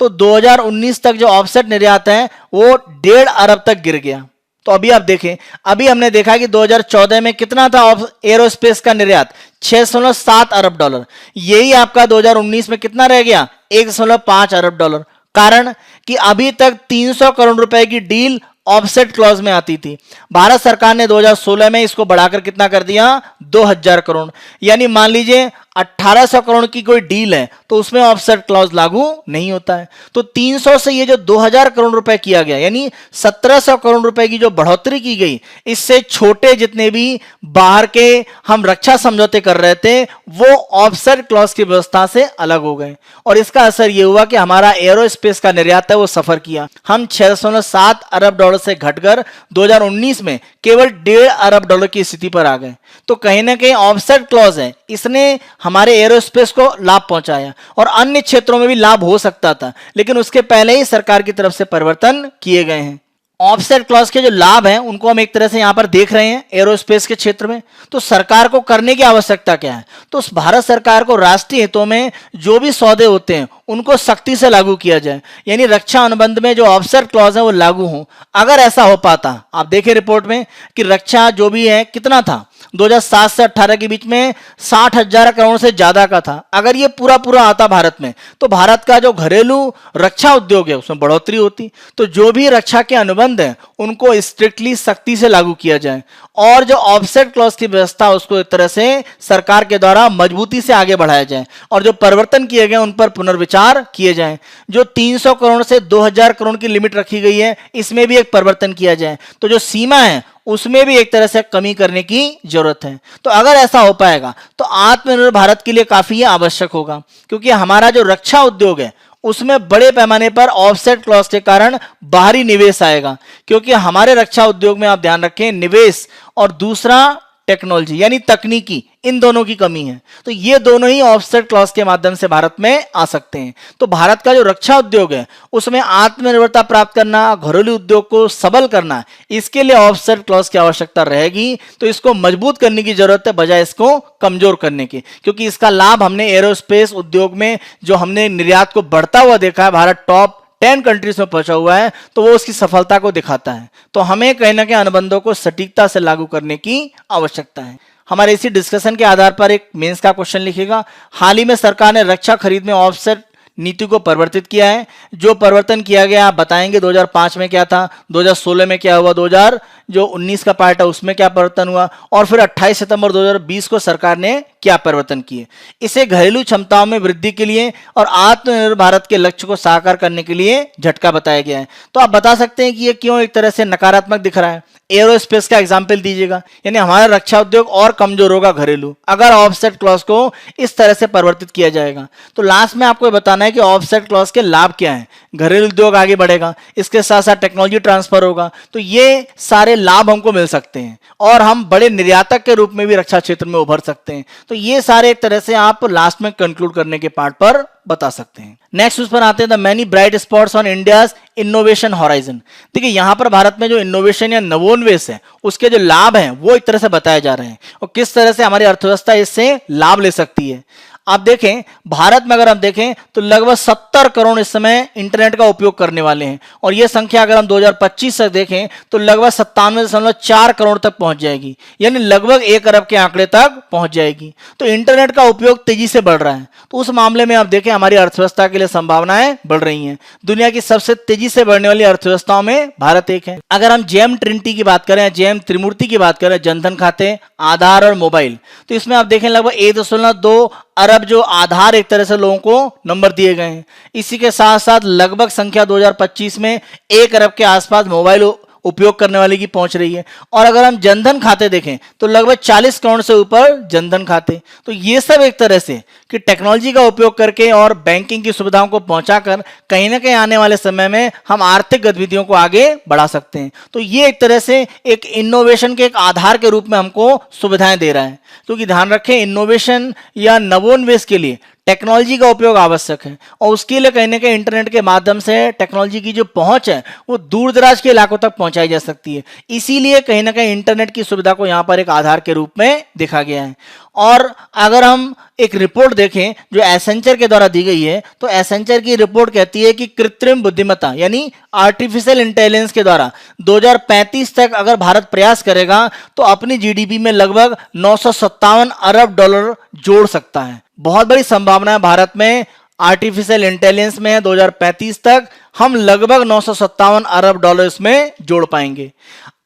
Speaker 1: तो 2019 तक जो ऑफसेट निर्यात है वो 1.5 अरब तक गिर गया। तो अभी आप देखें, अभी हमने देखा कि 2014 में कितना था एरोस्पेस का निर्यात, 6.7 अरब डॉलर। यही आपका 2019 में कितना रह गया, 1.5 अरब डॉलर। कारण कि अभी तक 300 करोड़ रुपए की डील ऑफसेट क्लॉज में आती थी। भारत सरकार ने 2016 में इसको बढ़ाकर कितना कर दिया, 2000 करोड़। यानी मान लीजिए 1800 करोड़ की कोई डील है तो उसमें ऑफसेट क्लॉज लागू नहीं होता है। तो 300 से ये जो 2000 करोड़ रुपए किया गया, यानी 1700 करोड़ रुपए की जो बढ़ोतरी की गई, इससे छोटे जितने भी बाहर के हम रक्षा समझौते कर रहे थे वो ऑफसेट क्लॉज की व्यवस्था से अलग हो गए। और इसका असर यह हुआ कि हमारा एरोस्पेस का निर्यात है वो सफर किया। हम 6.7 अरब डॉलर से घटकर 2019 में केवल 1.5 अरब डॉलर की स्थिति पर आ गए। तो कहीं ना कहीं ऑफसेट क्लॉज है, इसने हमारे एरोस्पेस को लाभ पहुंचाया और अन्य क्षेत्रों में भी लाभ हो सकता था, लेकिन उसके पहले ही सरकार की तरफ से परिवर्तन किए गए हैं। ऑफसेट क्लॉज के जो लाभ हैं उनको हम एक तरह से यहां पर देख रहे हैं एरोस्पेस के क्षेत्र में। तो सरकार को करने की आवश्यकता क्या है, तो भारत सरकार को राष्ट्रीय हितों में जो भी सौदे होते हैं उनको सख्ती से लागू किया जाए, यानी रक्षा अनुबंध में जो ऑफसेट क्लॉज है वो लागू हो। अगर ऐसा हो पाता, आप देखें रिपोर्ट में कि रक्षा जो भी है कितना था, 2007 से 18 के बीच में 60,000 करोड़ से ज्यादा का था। अगर ये पूरा पूरा आता भारत में तो भारत का जो घरेलू रक्षा उद्योग है उसमें बढ़ोतरी होती। तो जो भी रक्षा के अनुबंध है उनको स्ट्रिक्टली सख्ती से लागू किया जाए और जो ऑफसेट क्लॉज की व्यवस्था उसको एक तरह से सरकार के द्वारा मजबूती से आगे बढ़ाया जाए और जो परिवर्तन किए गए उन पर पुनर्विचार किए जाए। जो 300 करोड़ से 2000 करोड़ की लिमिट रखी गई है इसमें भी एक परिवर्तन किया जाए। तो जो सीमा है उसमें भी एक तरह से कमी करने की जरूरत है। तो अगर ऐसा हो पाएगा तो आत्मनिर्भर भारत के लिए काफी आवश्यक होगा, क्योंकि हमारा जो रक्षा उद्योग है उसमें बड़े पैमाने पर ऑफसेट क्लॉज के कारण बाहरी निवेश आएगा। क्योंकि हमारे रक्षा उद्योग में आप ध्यान रखें, निवेश और दूसरा टेक्नोलॉजी यानी तकनीकी, इन दोनों की कमी है। तो ये दोनों ही ऑफसेट क्लॉज के माध्यम से भारत में आ सकते हैं। तो भारत का जो रक्षा उद्योग है उसमें आत्मनिर्भरता प्राप्त करना, घरेलू उद्योग को सबल करना, इसके लिए ऑफसेट क्लॉज की आवश्यकता रहेगी। तो इसको मजबूत करने की जरूरत है बजाय इसको कमजोर करने की, क्योंकि इसका लाभ हमने एरोस्पेस उद्योग में जो हमने निर्यात को बढ़ता हुआ देखा है, भारत टॉप 10 कंट्रीज में पहुंचा हुआ है, तो वो उसकी सफलता को दिखाता है। तो हमें कहीं ना कहीं अनुबंधों को सटीकता से लागू करने की आवश्यकता है। हमारे इसी डिस्कशन के आधार पर एक मेंस का क्वेश्चन लिखेगा, हाल ही में सरकार ने रक्षा खरीद में ऑफसेट नीति को परिवर्तित किया है। जो परिवर्तन किया गया आप बताएंगे, 2005 में क्या था, 2016 में क्या हुआ, 2019 का पार्ट है उसमें क्या परिवर्तन हुआ, और फिर 28 सितंबर 2020 को सरकार ने क्या परिवर्तन किए। इसे घरेलू क्षमताओं में वृद्धि के लिए और आत्मनिर्भर भारत के लक्ष्य को साकार करने के लिए झटका बताया गया है। तो आप बता सकते हैं कि ये क्यों एक तरह से नकारात्मक दिख रहा है। एरोस्पेस का एग्जाम्पल दीजिएगा, यानी हमारा रक्षा उद्योग और कमजोर होगा घरेलू अगर ऑफसेट क्लॉज को इस तरह से परिवर्तित किया जाएगा। तो लास्ट में आपको बताना है कि ऑफसेट क्लॉज के लाभ क्या हैं। घरेलू उद्योग आगे बढ़ेगा, इसके साथ साथ टेक्नोलॉजी ट्रांसफर होगा, तो ये सारे लाभ हमको मिल सकते हैं और हम बड़े निर्यातक के रूप में भी रक्षा क्षेत्र में उभर सकते हैं। तो ये सारे एक तरह से आप लास्ट में कंक्लूड करने के पार्ट पर बता सकते हैं। नेक्स्ट उस पर आते हैं, the many bright spots on India's innovation horizon. देखिए यहां पर भारत में जो इनोवेशन या नवोन्वेष है उसके जो लाभ हैं वो एक तरह से बताए जा रहे हैं और किस तरह से हमारी अर्थव्यवस्था इससे लाभ ले सकती है। आप देखें भारत में अगर हम देखें तो लगभग 70 करोड़ इस समय इंटरनेट का उपयोग करने वाले हैं और यह संख्या अगर हम 2025 तक देखें तो लगभग 97.4 करोड़ तक पहुंच जाएगी, यानी लगभग 1 अरब के आंकड़े तक पहुंच जाएगी। तो इंटरनेट का उपयोग तेजी से बढ़ रहा है, तो उस मामले में आप देखें हमारी अर्थव्यवस्था के लिए संभावनाएं बढ़ रही हैं। दुनिया की सबसे तेजी से बढ़ने वाली अर्थव्यवस्थाओं में भारत एक है। अगर हम जेम ट्रिनिटी की बात करें, जेम त्रिमूर्ति की बात करें, जनधन खाते, आधार और मोबाइल, तो इसमें आप देखें लगभग 1.2 अरब जो आधार एक तरह से लोगों को नंबर दिए गए हैं। इसी के साथ साथ लगभग संख्या 2025 में 1 अरब के आसपास मोबाइल उपयोग करने वाले की पहुंच रही है। और अगर हम जनधन खाते देखें तो लगभग 40 करोड़ से ऊपर जनधन खाते। तो ये सब एक तरह से कि टेक्नोलॉजी का उपयोग करके और बैंकिंग की सुविधाओं को पहुंचाकर कहीं ना कहीं आने वाले समय में हम आर्थिक गतिविधियों को आगे बढ़ा सकते हैं। तो ये एक तरह से एक इनोवेशन के एक आधार के रूप में हमको सुविधाएं दे रहा है। क्योंकि ध्यान रखें इनोवेशन या नवोन्वेष के लिए टेक्नोलॉजी का उपयोग आवश्यक है और उसके लिए कहीं ना कहीं इंटरनेट के माध्यम से टेक्नोलॉजी की जो पहुंच है वो दूर दराज के इलाकों तक पहुंचाई जा सकती है। इसीलिए कहीं ना कहीं इंटरनेट की सुविधा को यहाँ पर एक आधार के रूप में देखा गया है। और अगर हम एक रिपोर्ट देखें जो एसेंचर के द्वारा दी गई है, तो एसेंचर की रिपोर्ट कहती है कि कृत्रिम बुद्धिमत्ता यानी आर्टिफिशियल इंटेलिजेंस के द्वारा 2035 तक अगर भारत प्रयास करेगा तो अपनी जीडीपी में लगभग 957 अरब डॉलर जोड़ सकता है। बहुत बड़ी संभावना है भारत में आर्टिफिशियल इंटेलिजेंस में 2035 तक हम लगभग 957 अरब डॉलर में जोड़ पाएंगे।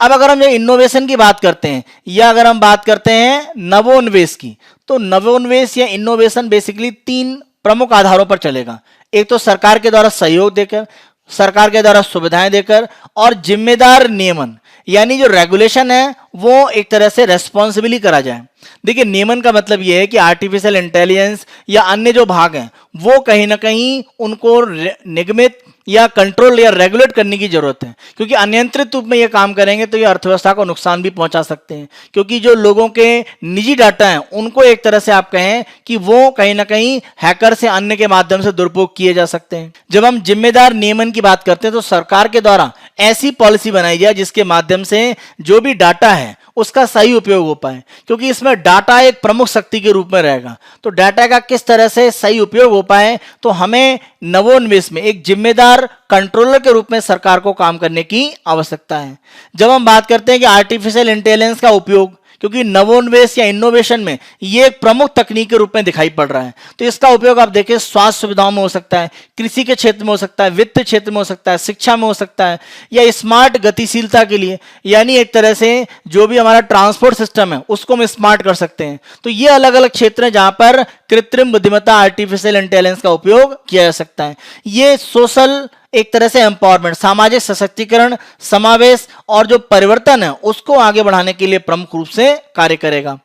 Speaker 1: अब अगर हम इनोवेशन की बात करते हैं या अगर हम बात करते हैं नवोन्वेष की, तो नवोन्वेष या इनोवेशन बेसिकली 3 प्रमुख आधारों पर चलेगा। एक तो सरकार के द्वारा सहयोग देकर, सरकार के द्वारा सुविधाएं देकर, और जिम्मेदार नियमन यानी जो रेगुलेशन है वो एक तरह से रेस्पॉन्सिबली करा जाए। देखिए, नियमन का मतलब ये है कि आर्टिफिशियल इंटेलिजेंस या अन्य जो भाग हैं वो कहीं ना कहीं उनको निगमित या कंट्रोल या रेगुलेट करने की जरूरत है, क्योंकि अनियंत्रित रूप में ये काम करेंगे तो ये अर्थव्यवस्था को नुकसान भी पहुंचा सकते हैं। क्योंकि जो लोगों के निजी डाटा हैं उनको एक तरह से आप कहें कि वो कहीं ना कहीं हैकर से अन्य के माध्यम से दुरुपयोग किए जा सकते हैं। जब हम जिम्मेदार नियमन की बात करते हैं तो सरकार के द्वारा ऐसी पॉलिसी बनाई जाए जिसके माध्यम से जो भी डाटा है उसका सही उपयोग हो पाए, क्योंकि इसमें डाटा एक प्रमुख शक्ति के रूप में रहेगा। तो डाटा का किस तरह से सही उपयोग हो पाए, तो हमें नवोन्वेष में एक जिम्मेदार कंट्रोलर के रूप में सरकार को काम करने की आवश्यकता है। जब हम बात करते हैं कि आर्टिफिशियल इंटेलिजेंस का उपयोग, क्योंकि नवोन्वेष या इनोवेशन में ये एक प्रमुख तकनीक के रूप में दिखाई पड़ रहा है, तो इसका उपयोग आप देखें स्वास्थ्य सुविधाओं में हो सकता है, कृषि के क्षेत्र में हो सकता है, वित्त क्षेत्र में हो सकता है, शिक्षा में हो सकता है, या स्मार्ट गतिशीलता के लिए, यानी एक तरह से जो भी हमारा ट्रांसपोर्ट सिस्टम है उसको हम स्मार्ट कर सकते हैं। तो ये अलग अलग क्षेत्र हैं जहां पर कृत्रिम बुद्धिमत्ता आर्टिफिशियल इंटेलिजेंस का उपयोग किया जा सकता है। ये सोशल एक तरह से एम्पावरमेंट, सामाजिक सशक्तिकरण, समावेश और जो परिवर्तन है उसको आगे बढ़ाने के लिए प्रमुख रूप से कार्य करेगा।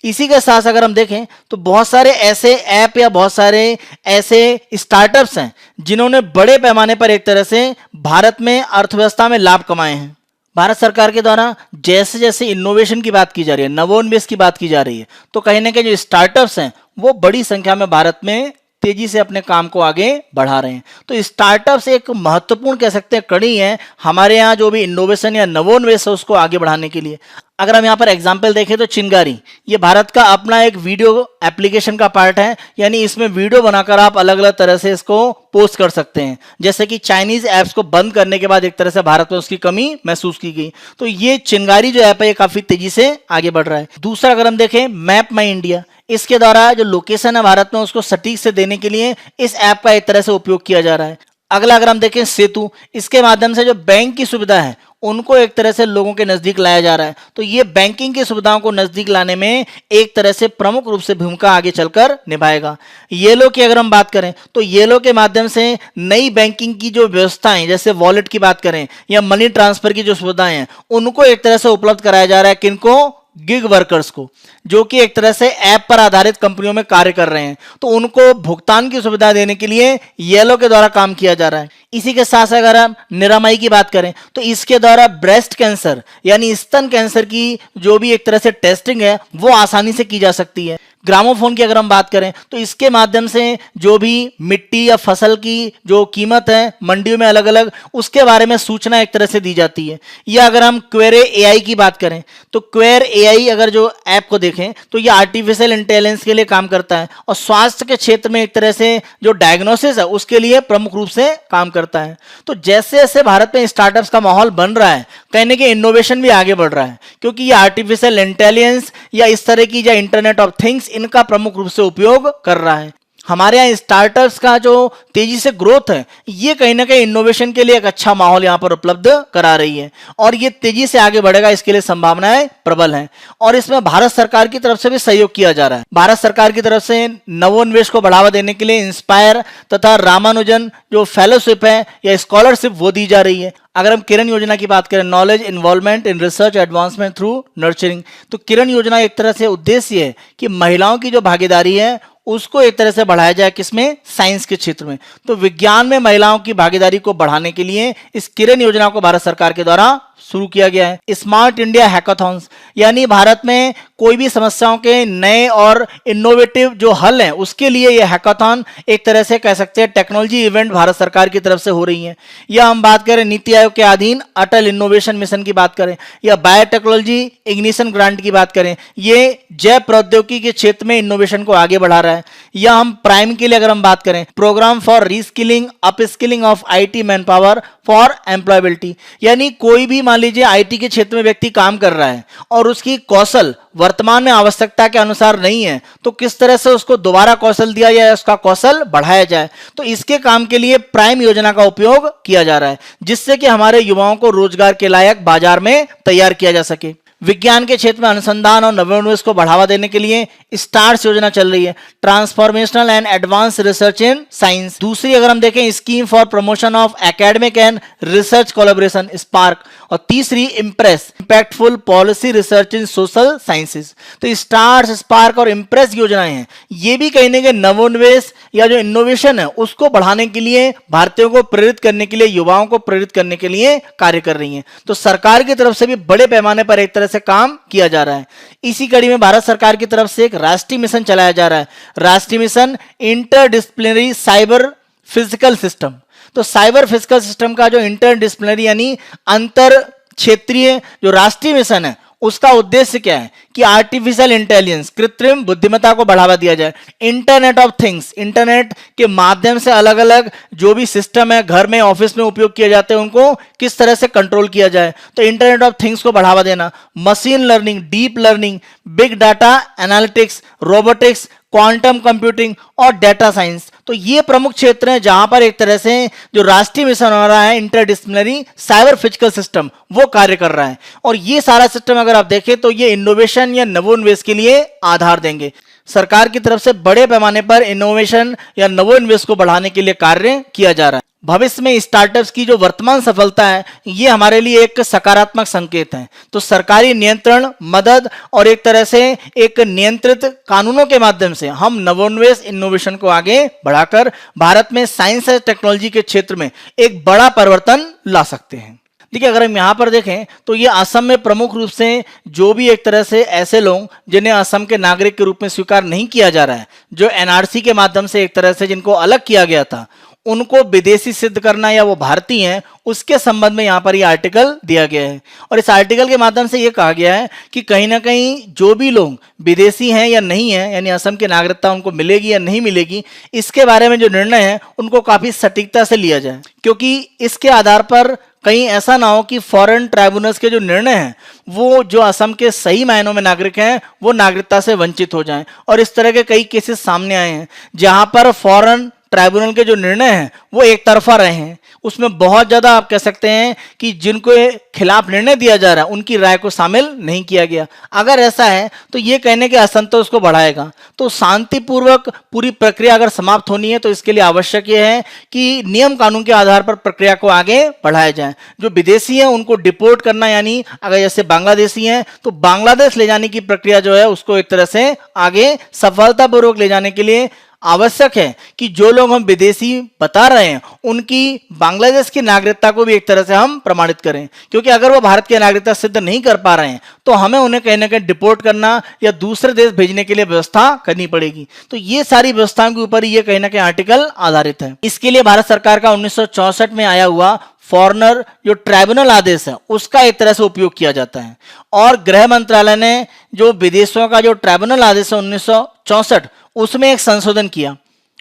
Speaker 1: इसी के साथ अगर हम देखें तो बहुत सारे ऐसे ऐप या बहुत सारे ऐसे स्टार्टअप्स हैं जिन्होंने बड़े पैमाने पर एक तरह से भारत में अर्थव्यवस्था में लाभ कमाए हैं। भारत सरकार के द्वारा जैसे जैसे इनोवेशन की बात की जा रही है, नवोन्मेष की बात की जा रही है, तो कहीं ना कहीं जो स्टार्टअप्स हैं वो बड़ी संख्या में भारत में तेजी से अपने काम को आगे बढ़ा रहे हैं। तो स्टार्टअप्स एक महत्वपूर्ण कह सकते हैं कड़ी है हमारे यहाँ जो भी इनोवेशन या नवोन्वेष है उसको आगे बढ़ाने के लिए। अगर हम यहाँ पर एग्जाम्पल देखें तो चिंगारी, ये भारत का अपना एक वीडियो एप्लीकेशन का पार्ट है, यानी इसमें वीडियो बनाकर आप अलग अलग तरह से इसको पोस्ट कर सकते हैं। जैसे कि चाइनीज ऐप्स को बंद करने के बाद एक तरह से भारत में उसकी कमी महसूस की गई, तो ये चिंगारी जो ऐप है ये काफी तेजी से आगे बढ़ रहा है। दूसरा अगर हम देखें मैप माई इंडिया, इसके द्वारा जो लोकेशन है भारत में उसको सटीक से देने के लिए इस ऐप का एक तरह से उपयोग किया जा रहा है। अगला अगर हम देखें सेतु, इसके माध्यम से जो बैंक की सुविधा है उनको एक तरह से लोगों के नजदीक लाया जा रहा है। तो ये बैंकिंग की सुविधाओं को नजदीक लाने में एक तरह से प्रमुख रूप से भूमिका आगे चलकर निभाएगा। येलो की अगर हम बात करें तो येलो के माध्यम से नई बैंकिंग की जो व्यवस्थाएं, जैसे वॉलेट की बात करें या मनी ट्रांसफर की जो सुविधाएं हैं, उनको एक तरह से उपलब्ध कराया जा रहा है। किनको? गिग वर्कर्स को, जो कि एक तरह से ऐप पर आधारित कंपनियों में कार्य कर रहे हैं, तो उनको भुगतान की सुविधा देने के लिए येलो के द्वारा काम किया जा रहा है। इसी के साथ अगर हम निरामयी की बात करें तो इसके द्वारा ब्रेस्ट कैंसर यानी स्तन कैंसर की जो भी एक तरह से टेस्टिंग है वो आसानी से की जा सकती है। ग्रामोफोन की अगर हम बात करें तो इसके माध्यम से जो भी मिट्टी या फसल की जो कीमत है मंडियों में अलग अलग, उसके बारे में सूचना एक तरह से दी जाती है। या अगर हम क्वेरे एआई की बात करें तो क्वेर एआई अगर जो ऐप को देखें तो ये आर्टिफिशियल इंटेलिजेंस के लिए काम करता है और स्वास्थ्य के क्षेत्र में एक तरह से जो डायग्नोसिस है उसके लिए प्रमुख रूप से काम करता है। तो जैसे जैसे भारत में स्टार्टअप्स का माहौल बन रहा है, कहने के इनोवेशन भी आगे बढ़ रहा है, क्योंकि ये आर्टिफिशियल इंटेलिजेंस या इस तरह की या इंटरनेट ऑफ थिंग्स इनका प्रमुख रूप से उपयोग कर रहा है। हमारे यहाँ स्टार्टअप्स का जो तेजी से ग्रोथ है ये कहीं ना कहीं इनोवेशन के लिए एक अच्छा माहौल यहाँ पर उपलब्ध करा रही है और ये तेजी से आगे बढ़ेगा, इसके लिए संभावनाएं प्रबल हैं। और इसमें भारत सरकार की तरफ से भी सहयोग किया जा रहा है। भारत सरकार की तरफ से नवोन्वेष को बढ़ावा देने के लिए इंस्पायर तथा रामानुजन जो फेलोशिप है या स्कॉलरशिप वो दी जा रही है। अगर हम किरण योजना की बात करें, knowledge involvement in research advancement through nurturing, तो किरण योजना एक तरह से उद्देश्य है कि महिलाओं की जो भागीदारी है उसको एक तरह से बढ़ाया जाए। किसमें? साइंस के क्षेत्र में। तो विज्ञान में महिलाओं की भागीदारी को बढ़ाने के लिए इस किरण योजना को भारत सरकार के द्वारा शुरू किया गया है। स्मार्ट इंडिया हैकाथॉन्स, यानी भारत में कोई भी समस्याओं के नए और इनोवेटिव जो हल हैं उसके लिए ये हैकाथॉन एक तरह से कह सकते हैं टेक्नोलॉजी इवेंट भारत सरकार की तरफ से हो रही है। या हम बात करें नीति आयोग के अधीन अटल इनोवेशन मिशन की बात करें, या बायोटेक्नोलॉजी इग्निशन ग्रांट की बात करें, ये जैव प्रौद्योगिकी के क्षेत्र में इनोवेशन को आगे बढ़ा रहा है। या हम प्राइम के लिए अगर हम बात करें, program for reskilling upskilling of IT manpower for employability, यानी कोई भी मान लीजिए आईटी के क्षेत्र में व्यक्ति काम कर रहा है और उसकी कौशल वर्तमान में आवश्यकता के अनुसार नहीं है, तो किस तरह से उसको दोबारा कौशल दिया जाए, उसका कौशल बढ़ाया जाए। तो इसके काम के लिए प्राइम योजना का उपयोग किया जा रहा है, जिससे कि हमारे युवाओं को रोजगार के लायक बाजार में तैयार किया जा सके। विज्ञान के क्षेत्र में अनुसंधान और नवोन्मेष को बढ़ावा देने के लिए स्टार्स योजना चल रही है, transformational and advance research in science. दूसरी अगर हम देखें, scheme for promotion of academic and research collaboration spark. और तीसरी इम्प्रेस, इंपैक्टफुल पॉलिसी रिसर्च इन सोशल साइंसेज। तो स्टार्स, स्पार्क और इम्प्रेस योजनाएं हैं, ये भी कहीं ना कहीं नवोन्मेष या जो इनोवेशन है उसको बढ़ाने के लिए, भारतीयों को प्रेरित करने के लिए, युवाओं को प्रेरित करने के लिए कार्य कर रही हैं। तो सरकार की तरफ से भी बड़े पैमाने पर एक तरह से काम किया जा रहा है। इसी कड़ी में भारत सरकार की तरफ से एक राष्ट्रीय मिशन चलाया जा रहा है, राष्ट्रीय mission interdisciplinary cyber physical system. तो साइबर फिजिकल सिस्टम का जो इंटरडिसिप्लिनरी यानी अंतर क्षेत्रीय जो राष्ट्रीय मिशन है उसका उद्देश्य क्या है कि आर्टिफिशियल इंटेलिजेंस, कृत्रिम बुद्धिमत्ता को बढ़ावा दिया जाए। इंटरनेट ऑफ थिंग्स, इंटरनेट के माध्यम से अलग अलग जो भी सिस्टम है घर में ऑफिस में उपयोग किए जाते हैं उनको किस तरह से कंट्रोल किया जाए। तो इंटरनेट ऑफ थिंग्स को बढ़ावा देना, machine learning, deep learning, big data analytics, robotics, quantum computing और डेटा साइंस। तो ये प्रमुख क्षेत्र हैं जहां पर एक तरह से जो राष्ट्रीय मिशन हो रहा है इंटरडिसिप्लिनरी साइबर फिजिकल सिस्टम वो कार्य कर रहा है। और ये सारा सिस्टम अगर आप देखें तो ये इनोवेशन या नवोन्मेष के लिए आधार देंगे। सरकार की तरफ से बड़े पैमाने पर इनोवेशन या नवोन्मेष को बढ़ाने के लिए कार्य किया जा रहा है। भविष्य में स्टार्टअप्स की जो वर्तमान सफलता है ये हमारे लिए एक सकारात्मक संकेत है। तो सरकारी नियंत्रण, मदद और एक तरह से एक नियंत्रित कानूनों के माध्यम से हम नवोन्मेष इनोवेशन को आगे बढ़ाकर भारत में साइंस और टेक्नोलॉजी के क्षेत्र में एक बड़ा परिवर्तन ला सकते हैं। देखिए, अगर हम यहाँ पर देखें तो ये असम में प्रमुख रूप से जो भी एक तरह से ऐसे लोग जिन्हें असम के नागरिक के रूप में स्वीकार नहीं किया जा रहा है, जो एनआरसी के माध्यम से एक तरह से जिनको अलग किया गया था, उनको विदेशी सिद्ध करना या वो भारतीय हैं, उसके संबंध में यहाँ पर ये आर्टिकल दिया गया है। और इस आर्टिकल के माध्यम से ये कहा गया है कि कहीं ना कहीं जो भी लोग विदेशी हैं या नहीं हैं, यानी असम की नागरिकता उनको मिलेगी या नहीं मिलेगी, इसके बारे में जो निर्णय है उनको काफी सटीकता से लिया जाए, क्योंकि इसके आधार पर कहीं ऐसा ना हो कि फॉरेन ट्राइब्यूनल्स के जो निर्णय हैं वो जो असम के सही मायनों में नागरिक हैं वो नागरिकता से वंचित हो जाएं। और इस तरह के कई केसेस सामने आए हैं जहां पर फॉरेन ट्राइब्यूनल के जो निर्णय हैं वो एक तरफा रहे हैं। उसमें बहुत ज़्यादा आप कह सकते हैं कि जिनको खिलाफ निर्णय दिया जा रहा है उनकी राय को शामिल नहीं किया गया। अगर ऐसा है तो ये कहने के असंतोष को बढ़ाएगा। तो शांतिपूर्वक पूरी प्रक्रिया अगर समाप्त होनी है तो इसके लिए आवश्यक ये है कि नियम कानून के आधार पर प्रक्रिया को आगे बढ़ाया जाए। जो विदेशी हैं उनको डिपोर्ट करना, यानी अगर जैसे बांग्लादेशी हैं तो बांग्लादेश ले जाने की प्रक्रिया जो है उसको एक तरह से आगे सफलतापूर्वक ले जाने के लिए आवश्यक है कि जो लोग हम विदेशी बता रहे हैं उनकी बांग्लादेश की नागरिकता को भी एक तरह से हम प्रमाणित करें, क्योंकि अगर वो भारत की नागरिकता सिद्ध नहीं कर पा रहे हैं तो हमें उन्हें कहीं ना कहीं डिपोर्ट करना या दूसरे देश भेजने के लिए व्यवस्था करनी पड़ेगी। तो ये सारी व्यवस्थाओं के ऊपर ये कहीं ना कहीं आर्टिकल आधारित है। इसके लिए भारत सरकार का 1964 में आया हुआ फॉरेनर जो ट्राइब्यूनल आदेश है उसका एक तरह से उपयोग किया जाता है। और गृह मंत्रालय ने जो विदेशों का जो ट्राइब्यूनल आदेश है 1964 उसमें एक संशोधन किया,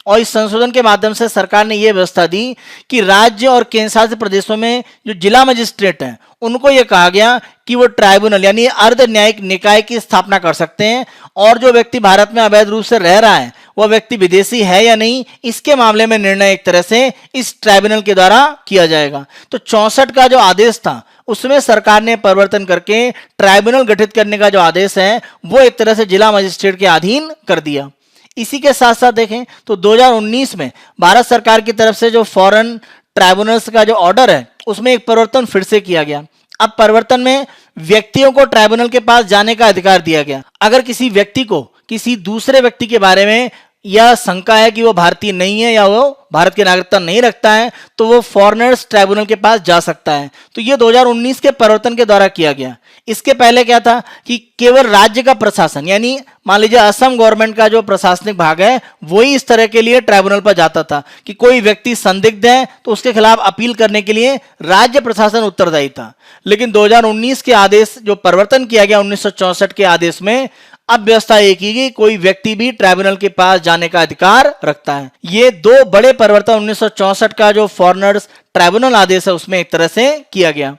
Speaker 1: और इस संशोधन के माध्यम से सरकार ने यह व्यवस्था दी कि राज्य और केंद्र शासित प्रदेशों में जो जिला मजिस्ट्रेट हैं उनको यह कहा गया कि वो ट्राइब्यूनल यानी अर्ध न्यायिक निकाय की स्थापना कर सकते हैं, और जो व्यक्ति भारत में अवैध रूप से रह रहा है वह व्यक्ति विदेशी है या नहीं, इसके मामले में निर्णय एक तरह से इस ट्राइब्यूनल के द्वारा किया जाएगा। तो 64 का जो आदेश था उसमें सरकार ने परिवर्तन करके ट्राइब्यूनल गठित करने का जो आदेश है वो एक तरह से जिला मजिस्ट्रेट के अधीन कर दिया। इसी के साथ साथ देखें तो 2019 में भारत सरकार की तरफ से जो फॉरेन ट्राइब्यूनल्स का जो ऑर्डर है उसमें एक परिवर्तन फिर से किया गया। अब परिवर्तन में व्यक्तियों को ट्राइब्यूनल के पास जाने का अधिकार दिया गया। अगर किसी व्यक्ति को किसी दूसरे व्यक्ति के बारे में या शंका है कि वो भारतीय नहीं है या वो भारत की नागरिकता नहीं रखता है, तो वो फॉरेनर्स ट्राइब्यूनल के पास जा सकता है। तो ये 2019 के परिवर्तन के द्वारा किया गया। इसके पहले क्या था कि केवल राज्य का प्रशासन, यानी मान लीजिए असम गवर्नमेंट का जो प्रशासनिक भाग है वही इस तरह के लिए ट्राइब्यूनल पर जाता था कि कोई व्यक्ति संदिग्ध है तो उसके खिलाफ अपील करने के लिए राज्य प्रशासन उत्तरदायी था। लेकिन 2019 के आदेश जो परिवर्तन किया गया 1964 के आदेश में, अब व्यवस्था एक ही कि कोई व्यक्ति भी ट्राइब्यूनल के पास जाने का अधिकार रखता है। ये दो बड़े परिवर्तन 1964 का जो फॉरेनर्स ट्राइब्यूनल आदेश है उसमें एक तरह से किया गया।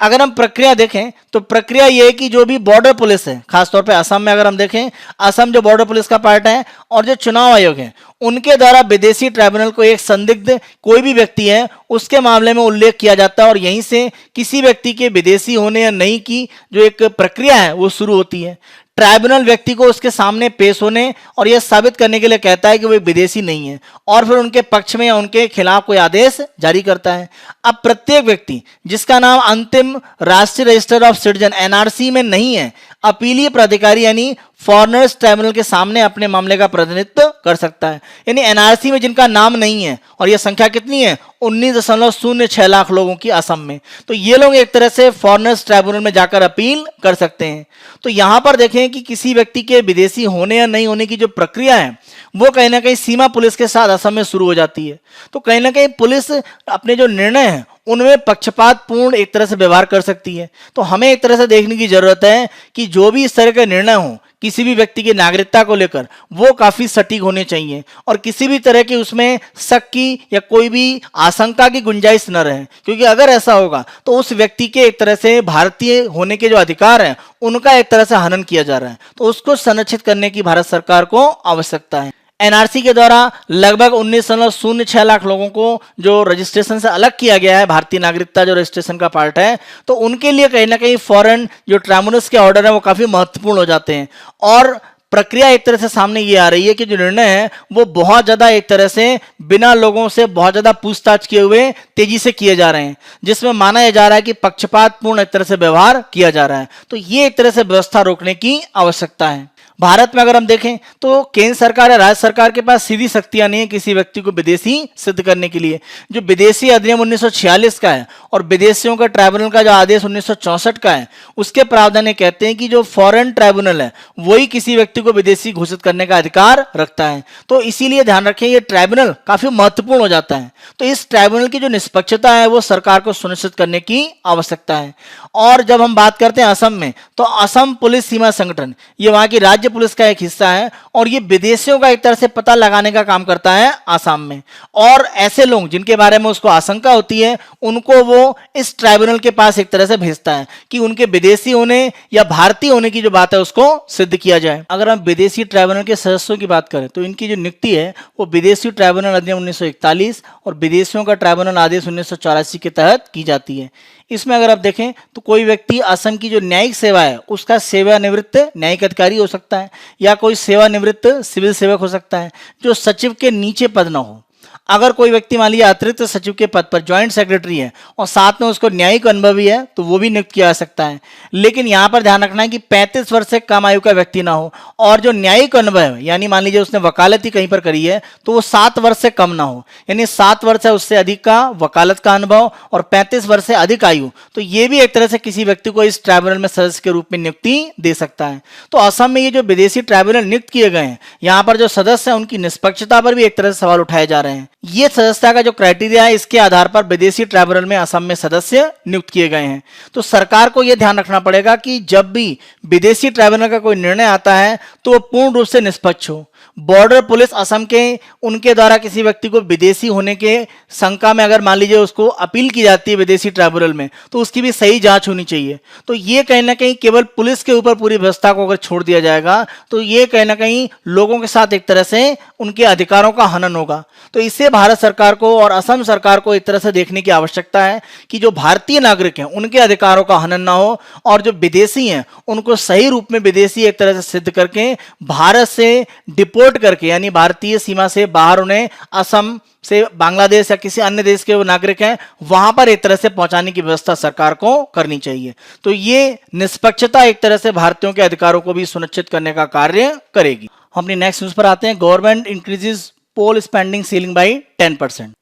Speaker 1: अगर हम प्रक्रिया देखें तो प्रक्रिया ये है कि जो भी बॉर्डर पुलिस है, खासतौर पे असम में अगर हम देखें, असम जो बॉर्डर पुलिस का पार्ट है और जो चुनाव आयोग है, उनके द्वारा विदेशी ट्राइब्यूनल को एक संदिग्ध कोई भी व्यक्ति है उसके मामले में उल्लेख किया जाता है और यहीं से किसी व्यक्ति के विदेशी होने या नहीं की जो एक प्रक्रिया है वो शुरू होती है। ट्राइब्यूनल व्यक्ति को उसके सामने पेश होने और यह साबित करने के लिए कहता है कि वो विदेशी नहीं है और फिर उनके पक्ष में या उनके खिलाफ कोई आदेश जारी करता है। अब प्रत्येक व्यक्ति जिसका नाम अंतिम राष्ट्रीय रजिस्टर ऑफ सिटीजन एनआरसी में नहीं है, अपीलीय प्राधिकारी यानी फॉरेनर्स ट्राइब्यूनल के सामने अपने मामले का प्रतिनिधित्व कर सकता है। यानी एनआरसी में जिनका नाम नहीं है, और यह संख्या कितनी है, 19.06 लाख लोगों की असम में, तो ये लोग एक तरह से फॉरेनर्स ट्राइब्यूनल में जाकर अपील कर सकते हैं। तो यहां पर देखें कि किसी व्यक्ति के विदेशी होने या नहीं होने की जो प्रक्रिया है वो कहीं ना कहीं सीमा पुलिस के साथ असम में शुरू हो जाती है। तो कहीं ना कहीं पुलिस अपने जो निर्णय है उनमें पक्षपात पूर्ण एक तरह से व्यवहार कर सकती है। तो हमें एक तरह से देखने की जरूरत है कि जो भी इस तरह के निर्णय हो किसी भी व्यक्ति की नागरिकता को लेकर, वो काफी सटीक होने चाहिए और किसी भी तरह की उसमें शक की या कोई भी आशंका की गुंजाइश न रहे, क्योंकि अगर ऐसा होगा तो उस व्यक्ति के एक तरह से भारतीय होने के जो अधिकार हैं उनका एक तरह से हनन किया जा रहा है। तो उसको संरक्षित करने की भारत सरकार को आवश्यकता है। एनआरसी के द्वारा लगभग 19.06 लाख लोगों को जो रजिस्ट्रेशन से अलग किया गया है, भारतीय नागरिकता जो रजिस्ट्रेशन का पार्ट है, तो उनके लिए कहीं ना कहीं फॉरेन जो ट्राइब्यूनल्स के ऑर्डर है वो काफी महत्वपूर्ण हो जाते हैं। और प्रक्रिया एक तरह से सामने ये आ रही है कि जो निर्णय है वो बहुत ज्यादा एक तरह से बिना लोगों से बहुत ज्यादा पूछताछ किए हुए तेजी से किए जा रहे हैं, जिसमें माना जा रहा है कि पक्षपात पूर्ण एक तरह से व्यवहार किया जा रहा है। तो ये एक तरह से व्यवस्था रोकने की आवश्यकता है। भारत में अगर हम देखें तो केंद्र सरकार या राज्य सरकार के पास सीधी शक्तियां नहीं है किसी व्यक्ति को विदेशी सिद्ध करने के लिए। जो विदेशी अधिनियम 1946 का है और विदेशियों का ट्राइब्यूनल का जो आदेश 1964 का है, उसके प्रावधान कहते हैं कि जो फॉरेन ट्राइब्यूनल है वही किसी व्यक्ति को विदेशी घोषित करने का अधिकार रखता है। तो इसीलिए ध्यान रखें ये ट्राइब्यूनल काफी महत्वपूर्ण हो जाता है। तो इस ट्राइब्यूनल की जो निष्पक्षता है वो सरकार को सुनिश्चित करने की आवश्यकता है। और जब हम बात करते हैं असम में, तो असम पुलिस सीमा संगठन ये वहां की राज्य पुलिस का एक हिस्सा है और ये विदेशियों का एक तरह से पता लगाने का काम करता है आसाम में। और ऐसे लोग जिनके बारे में उसको आशंका होती है उनको वो इस ट्राइब्यूनल के पास एक तरह से भेजता है कि उनके विदेशी होने या भारतीय होने की जो बात है उसको सिद्ध किया जाए। अगर हम विदेशी ट्राइब्यूनल के सदस्यों की बात करें तो इनकी जो नियुक्ति है वो विदेशी ट्राइब्यूनल अधिनियम 1941 और विदेशियों का ट्राइब्यूनल आदेश 1984 के तहत की जाती है। इसमें अगर आप देखें तो कोई व्यक्ति असम की जो न्यायिक सेवा है उसका सेवानिवृत्त न्यायिक अधिकारी हो सकता है या कोई सेवानिवृत्त सिविल सेवक हो सकता है जो सचिव के नीचे पद न हो। अगर कोई व्यक्ति मान लीजिए अतिरिक्त सचिव के पद पर ज्वाइंट सेक्रेटरी है और साथ में उसको न्यायिक अनुभव भी है तो वो भी नियुक्त किया जा सकता है। लेकिन यहां पर ध्यान रखना है कि 35 वर्ष से कम आयु का व्यक्ति ना हो और जो न्यायिक अनुभव है यानी मान लीजिए उसने वकालत ही कहीं पर करी है तो वो 7 वर्ष से कम ना हो, यानी 7 वर्ष है उससे अधिक का वकालत का अनुभव और 35 वर्ष से अधिक आयु, तो ये भी एक तरह से किसी व्यक्ति को इस ट्राइब्यूनल में सदस्य के रूप में नियुक्ति दे सकता है। तो असम में ये जो विदेशी ट्राइब्यूनल नियुक्त किए गए हैं यहाँ पर जो सदस्य है उनकी निष्पक्षता पर भी एक तरह से सवाल उठाए जा रहे हैं। ये सदस्यता का जो क्राइटेरिया है इसके आधार पर विदेशी ट्राइब्यूनल में असम में सदस्य नियुक्त किए गए हैं। तो सरकार को यह ध्यान रखना पड़ेगा कि जब भी विदेशी ट्राइब्यूनल का कोई निर्णय आता है तो वो पूर्ण रूप से निष्पक्ष हो। बॉर्डर पुलिस असम के उनके द्वारा किसी व्यक्ति को विदेशी होने के शंका में अगर मान लीजिए उसको अपील की जाती है विदेशी ट्राइब्यूनल में तो उसकी भी सही जांच होनी चाहिए। तो ये कहीं ना कहीं केवल पुलिस के ऊपर पूरी व्यवस्था को अगर छोड़ दिया जाएगा तो ये कहीं ना कहीं लोगों के साथ एक तरह से उनके अधिकारों का हनन होगा। तो इससे भारत सरकार को और असम सरकार को एक तरह से देखने की आवश्यकता है कि जो भारतीय नागरिक हैं उनके अधिकारों का हनन ना हो और जो विदेशी हैं उनको सही रूप में विदेशी एक तरह से सिद्ध करके भारत से डिपोर्ट करके यानी भारतीय सीमा से बाहर उन्हें असम से बांग्लादेश या किसी अन्य देश के वो नागरिक हैं वहां पर एक तरह से पहुंचाने की व्यवस्था सरकार को करनी चाहिए। तो ये निष्पक्षता एक तरह से भारतीयों के अधिकारों को भी सुनिश्चित करने का कार्य करेगी। हम अपनी नेक्स्ट न्यूज पर आते हैं। Government increases poll spending ceiling by 10%।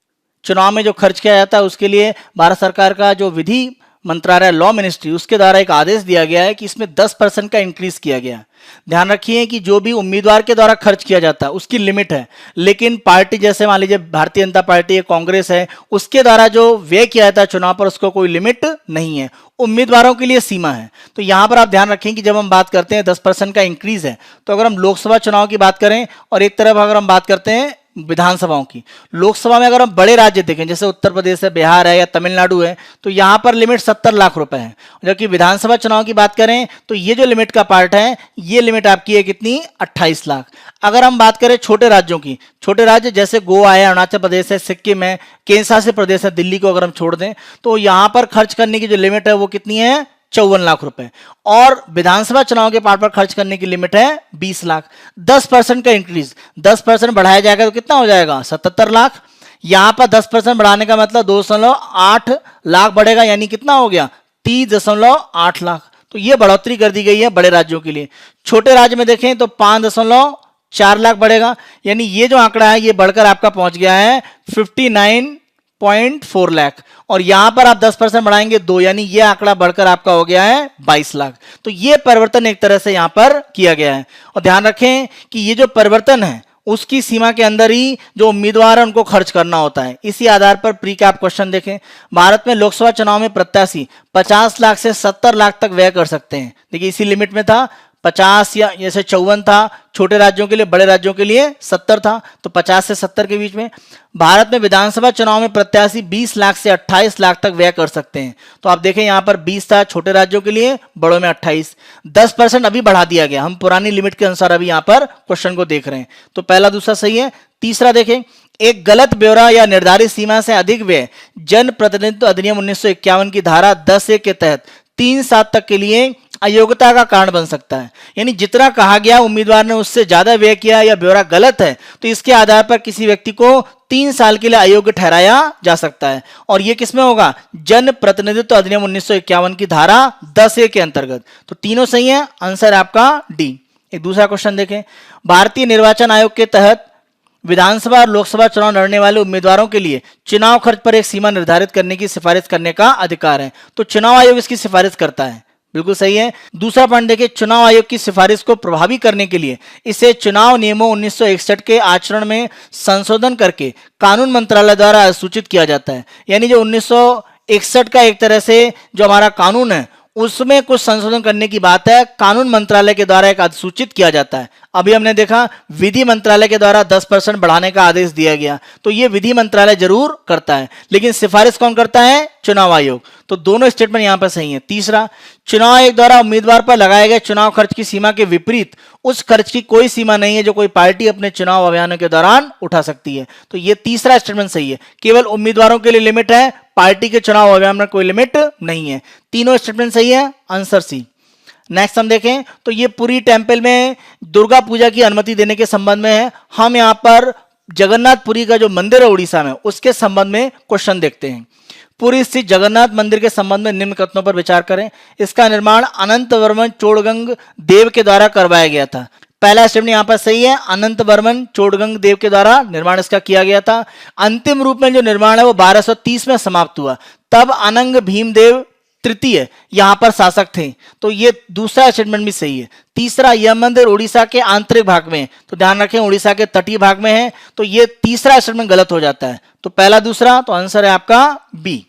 Speaker 1: चुनाव में जो खर्च किया जाता है उसके लिए भारत सरकार का जो विधि मंत्रालय लॉ मिनिस्ट्री उसके द्वारा एक आदेश दिया गया है कि इसमें 10% का इंक्रीज किया गया है। ध्यान रखिए कि जो भी उम्मीदवार के द्वारा खर्च किया जाता है उसकी लिमिट है, लेकिन पार्टी जैसे मान लीजिए भारतीय जनता पार्टी है, कांग्रेस है, उसके द्वारा जो व्यय किया जाता है चुनाव पर उसको कोई लिमिट नहीं है, उम्मीदवारों के लिए सीमा है। तो यहां पर आप ध्यान रखें कि जब हम बात करते हैं 10% का इंक्रीज है, तो अगर हम लोकसभा चुनाव की बात करें और एक तरफ अगर हम बात करते हैं विधानसभाओं की, लोकसभा में अगर हम बड़े राज्य देखें जैसे उत्तर प्रदेश है, बिहार है या तमिलनाडु है, तो यहां पर लिमिट 70 लाख रुपए है। जबकि विधानसभा चुनाव की बात करें तो ये जो लिमिट का पार्ट है ये लिमिट आपकी है कितनी, 28 लाख। अगर हम बात करें छोटे राज्यों की, छोटे राज्य जैसे गोवा है, अरुणाचल प्रदेश है, सिक्किम है, केंद्र शासित प्रदेश है, दिल्ली को अगर हम छोड़ दें तो यहां पर खर्च करने की जो लिमिट है वो कितनी है, 54 लाख रुपए। और विधानसभा चुनाव के पार्ट पर खर्च करने की लिमिट है 20 लाख। 10% का इंक्रीज, 10% बढ़ाया जाएगा तो कितना हो जाएगा, 77 लाख। यहां पर 10% बढ़ाने का मतलब 2.8 लाख बढ़ेगा, यानी कितना हो गया, 30.8 लाख। तो ये बढ़ोतरी कर दी गई है बड़े राज्यों के लिए। छोटे राज्य में देखें तो 5.4 लाख बढ़ेगा, यानी ये जो आंकड़ा है ये बढ़कर आपका पहुंच गया है 59.4 लाख। और यहां पर आप 10% बढ़ाएंगे 2, यानी ये आंकड़ा बढ़कर आपका हो गया है 22 लाख। तो ये परिवर्तन एक तरह से यहां पर किया गया है। और ध्यान रखें कि ये जो परिवर्तन है उसकी सीमा के अंदर ही जो उम्मीदवार है उनको खर्च करना होता है। इसी आधार पर प्री कैप क्वेश्चन देखें। भारत में लोकसभा चुनाव में प्रत्याशी 50 लाख से 70 लाख तक व्यय कर सकते हैं। देखिए इसी लिमिट में था 50 या जैसे 54 था छोटे राज्यों के लिए, बड़े राज्यों के लिए 70 था, तो 50 से 70 के बीच में। भारत में विधानसभा चुनाव में प्रत्याशी 20 लाख से 28 लाख तक व्यय कर सकते हैं। तो आप देखें यहां पर 20 था छोटे राज्यों के लिए, बड़ों में 28। 10% अभी बढ़ा दिया गया, हम पुरानी लिमिट के अनुसार अभी यहां पर क्वेश्चन को देख रहे हैं। तो पहला दूसरा सही है। तीसरा देखें, एक गलत ब्यौरा या निर्धारित सीमा से अधिक व्यय जन प्रतिनिधित्व अधिनियम 1951 की धारा 10(a) के तहत 3 साल तक के लिए अयोग्यता का कारण बन सकता है। यानी जितना कहा गया उम्मीदवार ने उससे ज्यादा व्यय किया या ब्यौरा गलत है तो इसके आधार पर किसी व्यक्ति को 3 साल के लिए अयोग्य ठहराया जा सकता है। और यह किसमें होगा, जन प्रतिनिधित्व अधिनियम 1951 की धारा 10(a) के अंतर्गत। तो तीनों सही है, आंसर आपका डी। एक दूसरा क्वेश्चन देखें। भारतीय निर्वाचन आयोग के तहत विधानसभा और लोकसभा चुनाव लड़ने वाले उम्मीदवारों के लिए चुनाव खर्च पर एक सीमा निर्धारित करने की सिफारिश करने का अधिकार है। तो चुनाव आयोग इसकी सिफारिश करता है, बिल्कुल सही है। दूसरा पॉइंट देखिए, चुनाव आयोग की सिफारिश को प्रभावी करने के लिए इसे चुनाव नियमों 1961 के आचरण में संशोधन करके कानून मंत्रालय द्वारा सूचित किया जाता है। यानी जो 1961 का एक तरह से जो हमारा कानून है उसमें कुछ संशोधन करने की बात है, कानून मंत्रालय के द्वारा एक अधिसूचित किया जाता है। अभी हमने देखा विधि मंत्रालय के द्वारा 10% बढ़ाने का आदेश दिया गया, तो यह विधि मंत्रालय जरूर करता है, लेकिन सिफारिश कौन करता है, चुनाव आयोग। तो दोनों स्टेटमेंट यहां पर सही है। तीसरा, चुनाव आयोग द्वारा उम्मीदवार पर लगाए गए चुनाव खर्च की सीमा के विपरीत उस खर्च की कोई सीमा नहीं है जो कोई पार्टी अपने चुनाव अभियानों के दौरान उठा सकती है। तो यह तीसरा स्टेटमेंट सही है, केवल उम्मीदवारों के लिए लिमिट है, पार्टी के चुनाव अभियान में कोई लिमिट नहीं है। तीनों स्टेटमेंट सही है, आंसर सी। नेक्स्ट हम देखें तो ये पुरी टेम्पल में दुर्गा पूजा की अनुमति देने के संबंध में है। हम यहाँ पर जगन्नाथपुरी का जो मंदिर है उड़ीसा में उसके संबंध में क्वेश्चन देखते हैं। पुरी स्थित जगन्नाथ मंदिर के संबंध में निम्न कथनों पर विचार करें। इसका निर्माण अनंत वर्मन चोड़गंग देव के द्वारा करवाया गया था। पहला स्टेटमेंट यहां पर सही है, अनंत वर्मन चोड़गंग देव के द्वारा निर्माण इसका किया गया था। अंतिम रूप में जो निर्माण है वो 1230 में समाप्त हुआ, तब अनंग भीमदेव तृतीय यहां पर शासक थे। तो ये दूसरा स्टेटमेंट भी सही है। तीसरा, यह मंदिर उड़ीसा के आंतरिक भाग में, तो ध्यान रखें उड़ीसा के तटीय भाग में है, तो ये तीसरा स्टेटमेंट गलत हो जाता है। तो पहला दूसरा, तो आंसर है आपका बी।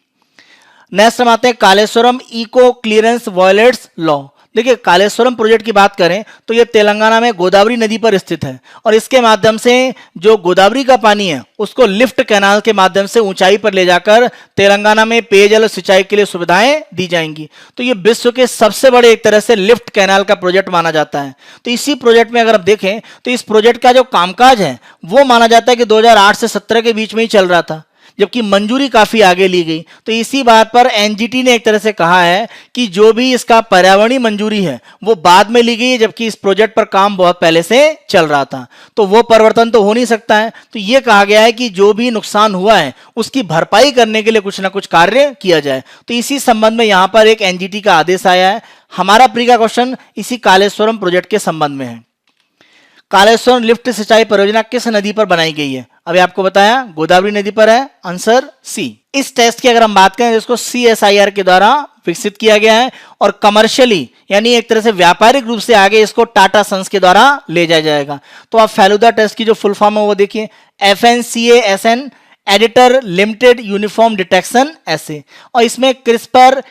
Speaker 1: नेक्स्ट हम आते हैं Kaleshwaram eco clearance violates law. देखिए कालेश्वरम प्रोजेक्ट की बात करें तो यह तेलंगाना में गोदावरी नदी पर स्थित है और इसके माध्यम से जो गोदावरी का पानी है उसको लिफ्ट कैनाल के माध्यम से ऊंचाई पर ले जाकर तेलंगाना में पेयजल और सिंचाई के लिए सुविधाएं दी जाएंगी। तो ये विश्व के सबसे बड़े एक तरह से लिफ्ट कैनाल का प्रोजेक्ट माना जाता है। तो इसी प्रोजेक्ट में अगर आप देखें तो इस प्रोजेक्ट का जो कामकाज है वो माना जाता है कि 2008 से 17 के बीच में ही चल रहा था, जबकि मंजूरी काफी आगे ली गई। तो इसी बात पर एनजीटी ने एक तरह से कहा है कि जो भी इसका पर्यावरणीय मंजूरी है वो बाद में ली गई है, जबकि इस प्रोजेक्ट पर काम बहुत पहले से चल रहा था। तो वो परिवर्तन तो हो नहीं सकता है। तो ये कहा गया है कि जो भी नुकसान हुआ है उसकी भरपाई करने के लिए कुछ ना कुछ कार्य किया जाए। तो इसी संबंध में यहां पर एक एनजीटी का आदेश आया है। हमारा प्री का क्वेश्चन इसी कालेश्वरम प्रोजेक्ट के संबंध में है। कालेश्वर लिफ्ट सिंचाई परियोजना किस नदी पर बनाई गई है? अभी आपको बताया गोदावरी नदी पर है, आंसर सी। इस टेस्ट की अगर हम बात करें, इसको CSIR के द्वारा विकसित किया गया है और कमर्शियली यानी एक तरह से व्यापारिक रूप से आगे इसको टाटा सन्स के द्वारा ले जाया जाएगा। तो आप फेलुदा टेस्ट की जो फुल फॉर्म है वो देखिए, FNCASN editor limited uniform detection ऐसे, और इसमें क्रिस्पर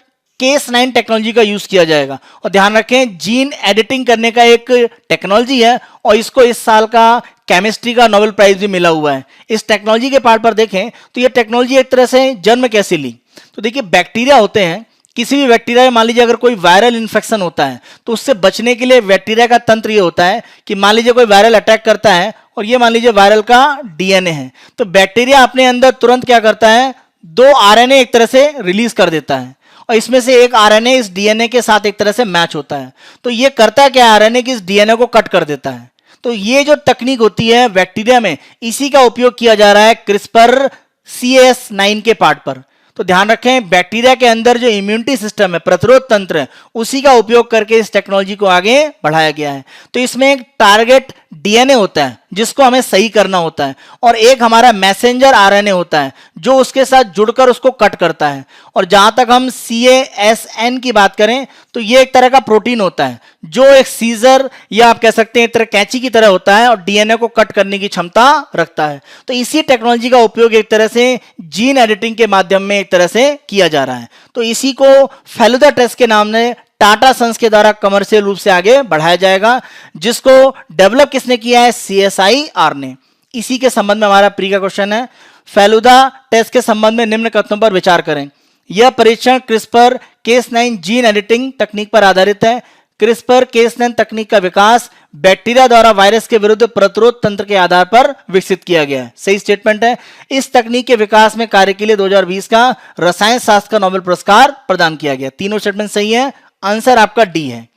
Speaker 1: Cas9 टेक्नोलॉजी का यूज किया जाएगा। और ध्यान रखें, जीन एडिटिंग करने का एक टेक्नोलॉजी है और इसको इस साल का केमिस्ट्री का नोबेल प्राइज भी मिला हुआ है। इस टेक्नोलॉजी के पार्ट पर देखें तो ये टेक्नोलॉजी एक तरह से जन्म कैसे ली? तो देखिए, बैक्टीरिया होते हैं, किसी भी बैक्टीरिया में मान लीजिए अगर कोई वायरल इन्फेक्शन होता है तो उससे बचने के लिए बैक्टीरिया का तंत्र ये होता है कि मान लीजिए कोई वायरल अटैक करता है और ये मान लीजिए वायरल का DNA है, तो बैक्टीरिया अपने अंदर तुरंत क्या करता है, 2 RNA एक तरह से रिलीज कर देता है और इसमें से एक RNA इस DNA के साथ एक तरह से मैच होता है। तो ये करता क्या, RNA की इस DNA को कट कर देता है। तो ये जो तकनीक होती है बैक्टीरिया में, इसी का उपयोग किया जा रहा है क्रिस्पर Cas9 के पार्ट पर। तो ध्यान रखें, बैक्टीरिया के अंदर जो इम्यूनिटी सिस्टम है, प्रतिरोध तंत्र है, उसी का उपयोग करके इस टेक्नोलॉजी को आगे बढ़ाया गया है। तो इसमें एक टारगेट DNA होता है जिसको हमें सही करना होता है और एक हमारा मैसेंजर RNA होता है जो उसके साथ जुड़कर उसको कट करता है। और जहां तक हम CASN की बात करें तो ये एक तरह का प्रोटीन होता है जो एक सीजर या आप कह सकते हैं एक तरह कैंची की तरह होता है और DNA को कट करने की क्षमता रखता है। तो इसी टेक्नोलॉजी का उपयोग एक तरह से जीन एडिटिंग के माध्यम में एक तरह से किया जा रहा है। तो इसी को फेलुदा टेस्ट के नाम से टाटा सन्स के द्वारा कमर्शियल रूप से आगे बढ़ाया जाएगा, जिसको डेवलप किसने किया है, CSIR ने। इसी के संबंध में हमारा प्री का क्वेश्चन है, फेलुदा टेस्ट के संबंध में निम्न कथनों पर विचार करें। यह परीक्षण क्रिस्पर Cas9 जीन एडिटिंग तकनीक पर आधारित है। क्रिस्पर Cas9 तकनीक का विकास बैक्टीरिया द्वारा वायरस के विरुद्ध प्रतिरोध तंत्र के आधार पर विकसित किया गया है। सही स्टेटमेंट है। इस तकनीक के विकास में कार्य के लिए 2020 का रसायन शास्त्र का नोबेल पुरस्कार प्रदान किया गया। तीनों स्टेटमेंट सही है, आंसर आपका डी है।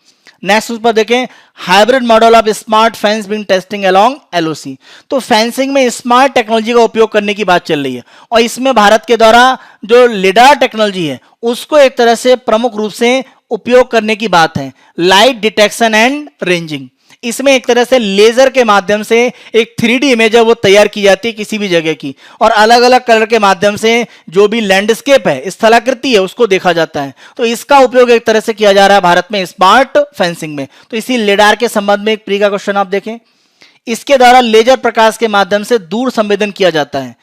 Speaker 1: नेक्स्ट उस पर देखें, hybrid model of smart fence being testing along LOC। तो फेंसिंग में स्मार्ट टेक्नोलॉजी का उपयोग करने की बात चल रही है और इसमें भारत के द्वारा जो लिडार टेक्नोलॉजी है उसको एक तरह से प्रमुख रूप से उपयोग करने की बात है, लाइट डिटेक्शन एंड रेंजिंग। इसमें एक तरह से लेजर के माध्यम से एक 3D इमेज है वो तैयार की जाती है किसी भी जगह की और अलग अलग कलर के माध्यम से जो भी लैंडस्केप है, स्थलाकृति है, उसको देखा जाता है। तो इसका उपयोग एक तरह से किया जा रहा है भारत में स्मार्ट फेंसिंग में। तो इसी लिडार के संबंध में एक प्री का क्वेश्चन आप देखें। इसके द्वारा लेजर प्रकाश के माध्यम से दूर संवेदन किया जाता है।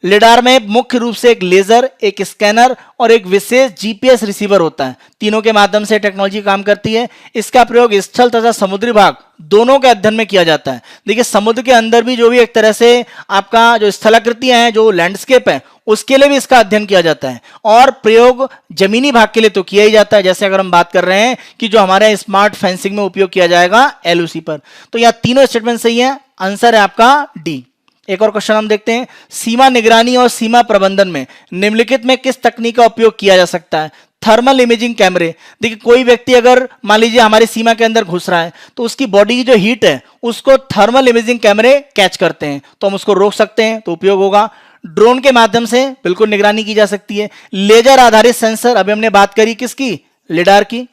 Speaker 1: लिडार में मुख्य रूप से एक लेजर, एक स्कैनर और एक विशेष GPS रिसीवर होता है। तीनों के माध्यम से टेक्नोलॉजी काम करती है। इसका प्रयोग स्थल तथा समुद्री भाग दोनों के अध्ययन में किया जाता है। देखिए, समुद्र के अंदर भी जो भी एक तरह से आपका जो स्थलाकृतियां हैं, जो लैंडस्केप है, उसके लिए भी इसका अध्ययन किया जाता है और प्रयोग जमीनी भाग के लिए तो किया ही जाता है। जैसे अगर हम बात कर रहे हैं कि जो हमारे स्मार्ट फेंसिंग में उपयोग किया जाएगा LOC पर। तो यह तीनों स्टेटमेंट सही है, आंसर है आपका डी। एक और क्वेश्चन हम देखते हैं, सीमा निगरानी और सीमा प्रबंधन में निम्नलिखित में किस तकनीक का उपयोग किया जा सकता है? थर्मल इमेजिंग कैमरे। देखिए, कोई व्यक्ति अगर मान लीजिए हमारी सीमा के अंदर घुस रहा है तो उसकी बॉडी की जो हीट है उसको थर्मल इमेजिंग कैमरे कैच करते हैं, तो हम उसको रोक सकते हैं, तो उपयोग होगा। ड्रोन के माध्यम से बिल्कुल निगरानी की जा सकती है। लेजर आधारित सेंसर, अभी हमने बात करी किसकी, लिडार की।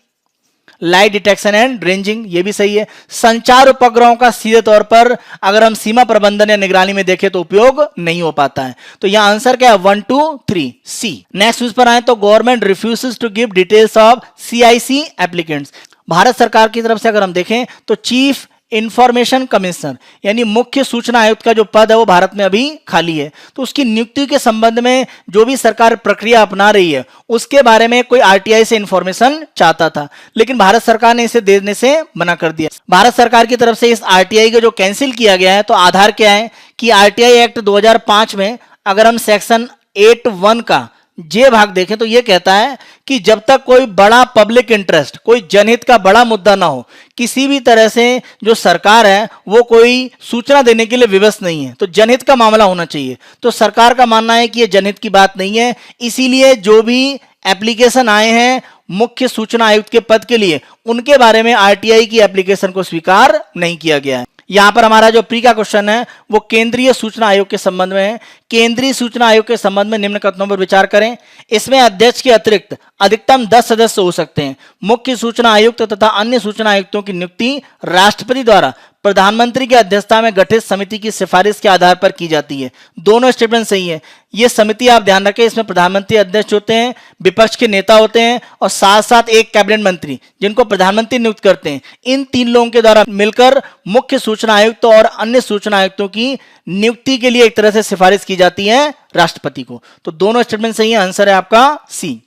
Speaker 1: लाइट डिटेक्शन एंड रेंजिंग, ये भी सही है। संचार उपग्रहों का सीधे तौर पर अगर हम सीमा प्रबंधन या निगरानी में देखें तो उपयोग नहीं हो पाता है। तो यह आंसर क्या है, 1, 2, 3 सी। नेक्स्ट न्यूज पर आए तो government refuses to give details of CIC applicants. Bharat सरकार की तरफ से अगर हम देखें तो चीफ इंफॉर्मेशन कमिश्नर यानी मुख्य सूचना आयुक्त का जो पद है वो भारत में अभी खाली है। तो उसकी नियुक्ति के संबंध में जो भी सरकार प्रक्रिया अपना रही है उसके बारे में कोई RTI से इंफॉर्मेशन चाहता था, लेकिन भारत सरकार ने इसे देने से मना कर दिया। भारत सरकार की तरफ से इस RTI को जो कैंसिल किया गया है, तो आधार क्या है कि RTI एक्ट 2005 में अगर हम सेक्शन 8(1) का जे भाग देखें तो यह कहता है कि जब तक कोई बड़ा पब्लिक इंटरेस्ट, कोई जनहित का बड़ा मुद्दा ना हो, किसी भी तरह से जो सरकार है वो कोई सूचना देने के लिए विवश नहीं है। तो जनहित का मामला होना चाहिए। तो सरकार का मानना है कि यह जनहित की बात नहीं है, इसीलिए जो भी एप्लीकेशन आए हैं मुख्य सूचना आयुक्त के पद के लिए, उनके बारे में RTI की एप्लीकेशन को स्वीकार नहीं किया गया है। यहां पर हमारा जो प्री का क्वेश्चन है वो केंद्रीय सूचना आयोग के संबंध में है। केंद्रीय सूचना आयोग के संबंध में निम्न कथनों पर विचार करें। इसमें अध्यक्ष के अतिरिक्त अधिकतम 10 सदस्य हो सकते हैं। मुख्य सूचना आयुक्त तथा अन्य सूचना आयुक्तों की नियुक्ति राष्ट्रपति द्वारा प्रधानमंत्री की अध्यक्षता में गठित समिति की सिफारिश के आधार पर की जाती है। दोनों स्टेटमेंट सही है। ये समिति आप ध्यान रखें, इसमें प्रधानमंत्री अध्यक्ष होते हैं, विपक्ष के नेता होते हैं और साथ साथ एक कैबिनेट मंत्री जिनको प्रधानमंत्री नियुक्त करते हैं। इन 3 लोगों के द्वारा मिलकर मुख्य सूचना आयुक्त और अन्य सूचना आयुक्तों की नियुक्ति के लिए एक तरह से सिफारिश की जाती है राष्ट्रपति को। तो दोनों स्टेटमेंट सही है, आंसर है आपका सी।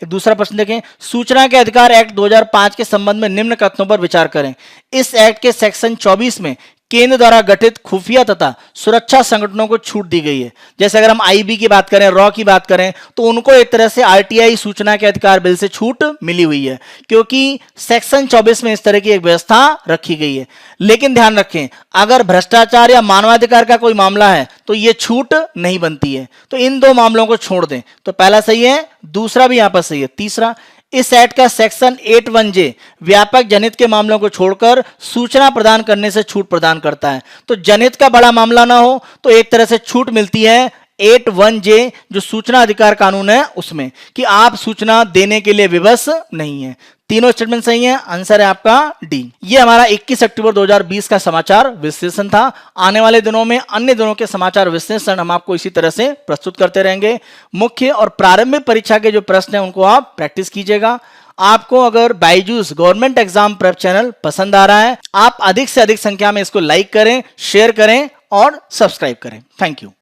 Speaker 1: एक दूसरा प्रश्न देखें, सूचना के अधिकार एक्ट 2005 के संबंध में निम्न कथनों पर विचार करें। इस एक्ट के सेक्शन 24 में केंद्र द्वारा गठित खुफिया तथा सुरक्षा संगठनों को छूट दी गई है। जैसे अगर हम आईबी की बात करें, रॉ की बात करें, तो उनको एक तरह से आरटीआई सूचना के अधिकार बिल से छूट मिली हुई है, क्योंकि सेक्शन 24 में इस तरह की एक व्यवस्था रखी गई है। लेकिन ध्यान रखें, अगर भ्रष्टाचार या मानवाधिकार का कोई मामला है तो यह छूट नहीं बनती है। तो इन 2 मामलों को छोड़ दें। तो पहला सही है, दूसरा भी यहां पर सही है। तीसरा, इस एक्ट का सेक्शन 81J व्यापक जनहित के मामलों को छोड़कर सूचना प्रदान करने से छूट प्रदान करता है। तो जनहित का बड़ा मामला ना हो तो एक तरह से छूट मिलती है 81J जो सूचना अधिकार कानून है उसमें, कि आप सूचना देने के लिए विवश नहीं है। तीनों स्टेटमेंट सही है, आंसर है आपका डी। ये हमारा 21 अक्टूबर 2020 का समाचार विश्लेषण था। आने वाले दिनों में अन्य दिनों के समाचार विश्लेषण हम आपको इसी तरह से प्रस्तुत करते रहेंगे। मुख्य और प्रारंभिक परीक्षा के जो प्रश्न हैं उनको आप प्रैक्टिस कीजिएगा। आपको अगर Byju's government exam prep channel पसंद आ रहा है, आप अधिक से अधिक संख्या में इसको लाइक करें, शेयर करें और सब्सक्राइब करें। Thank you.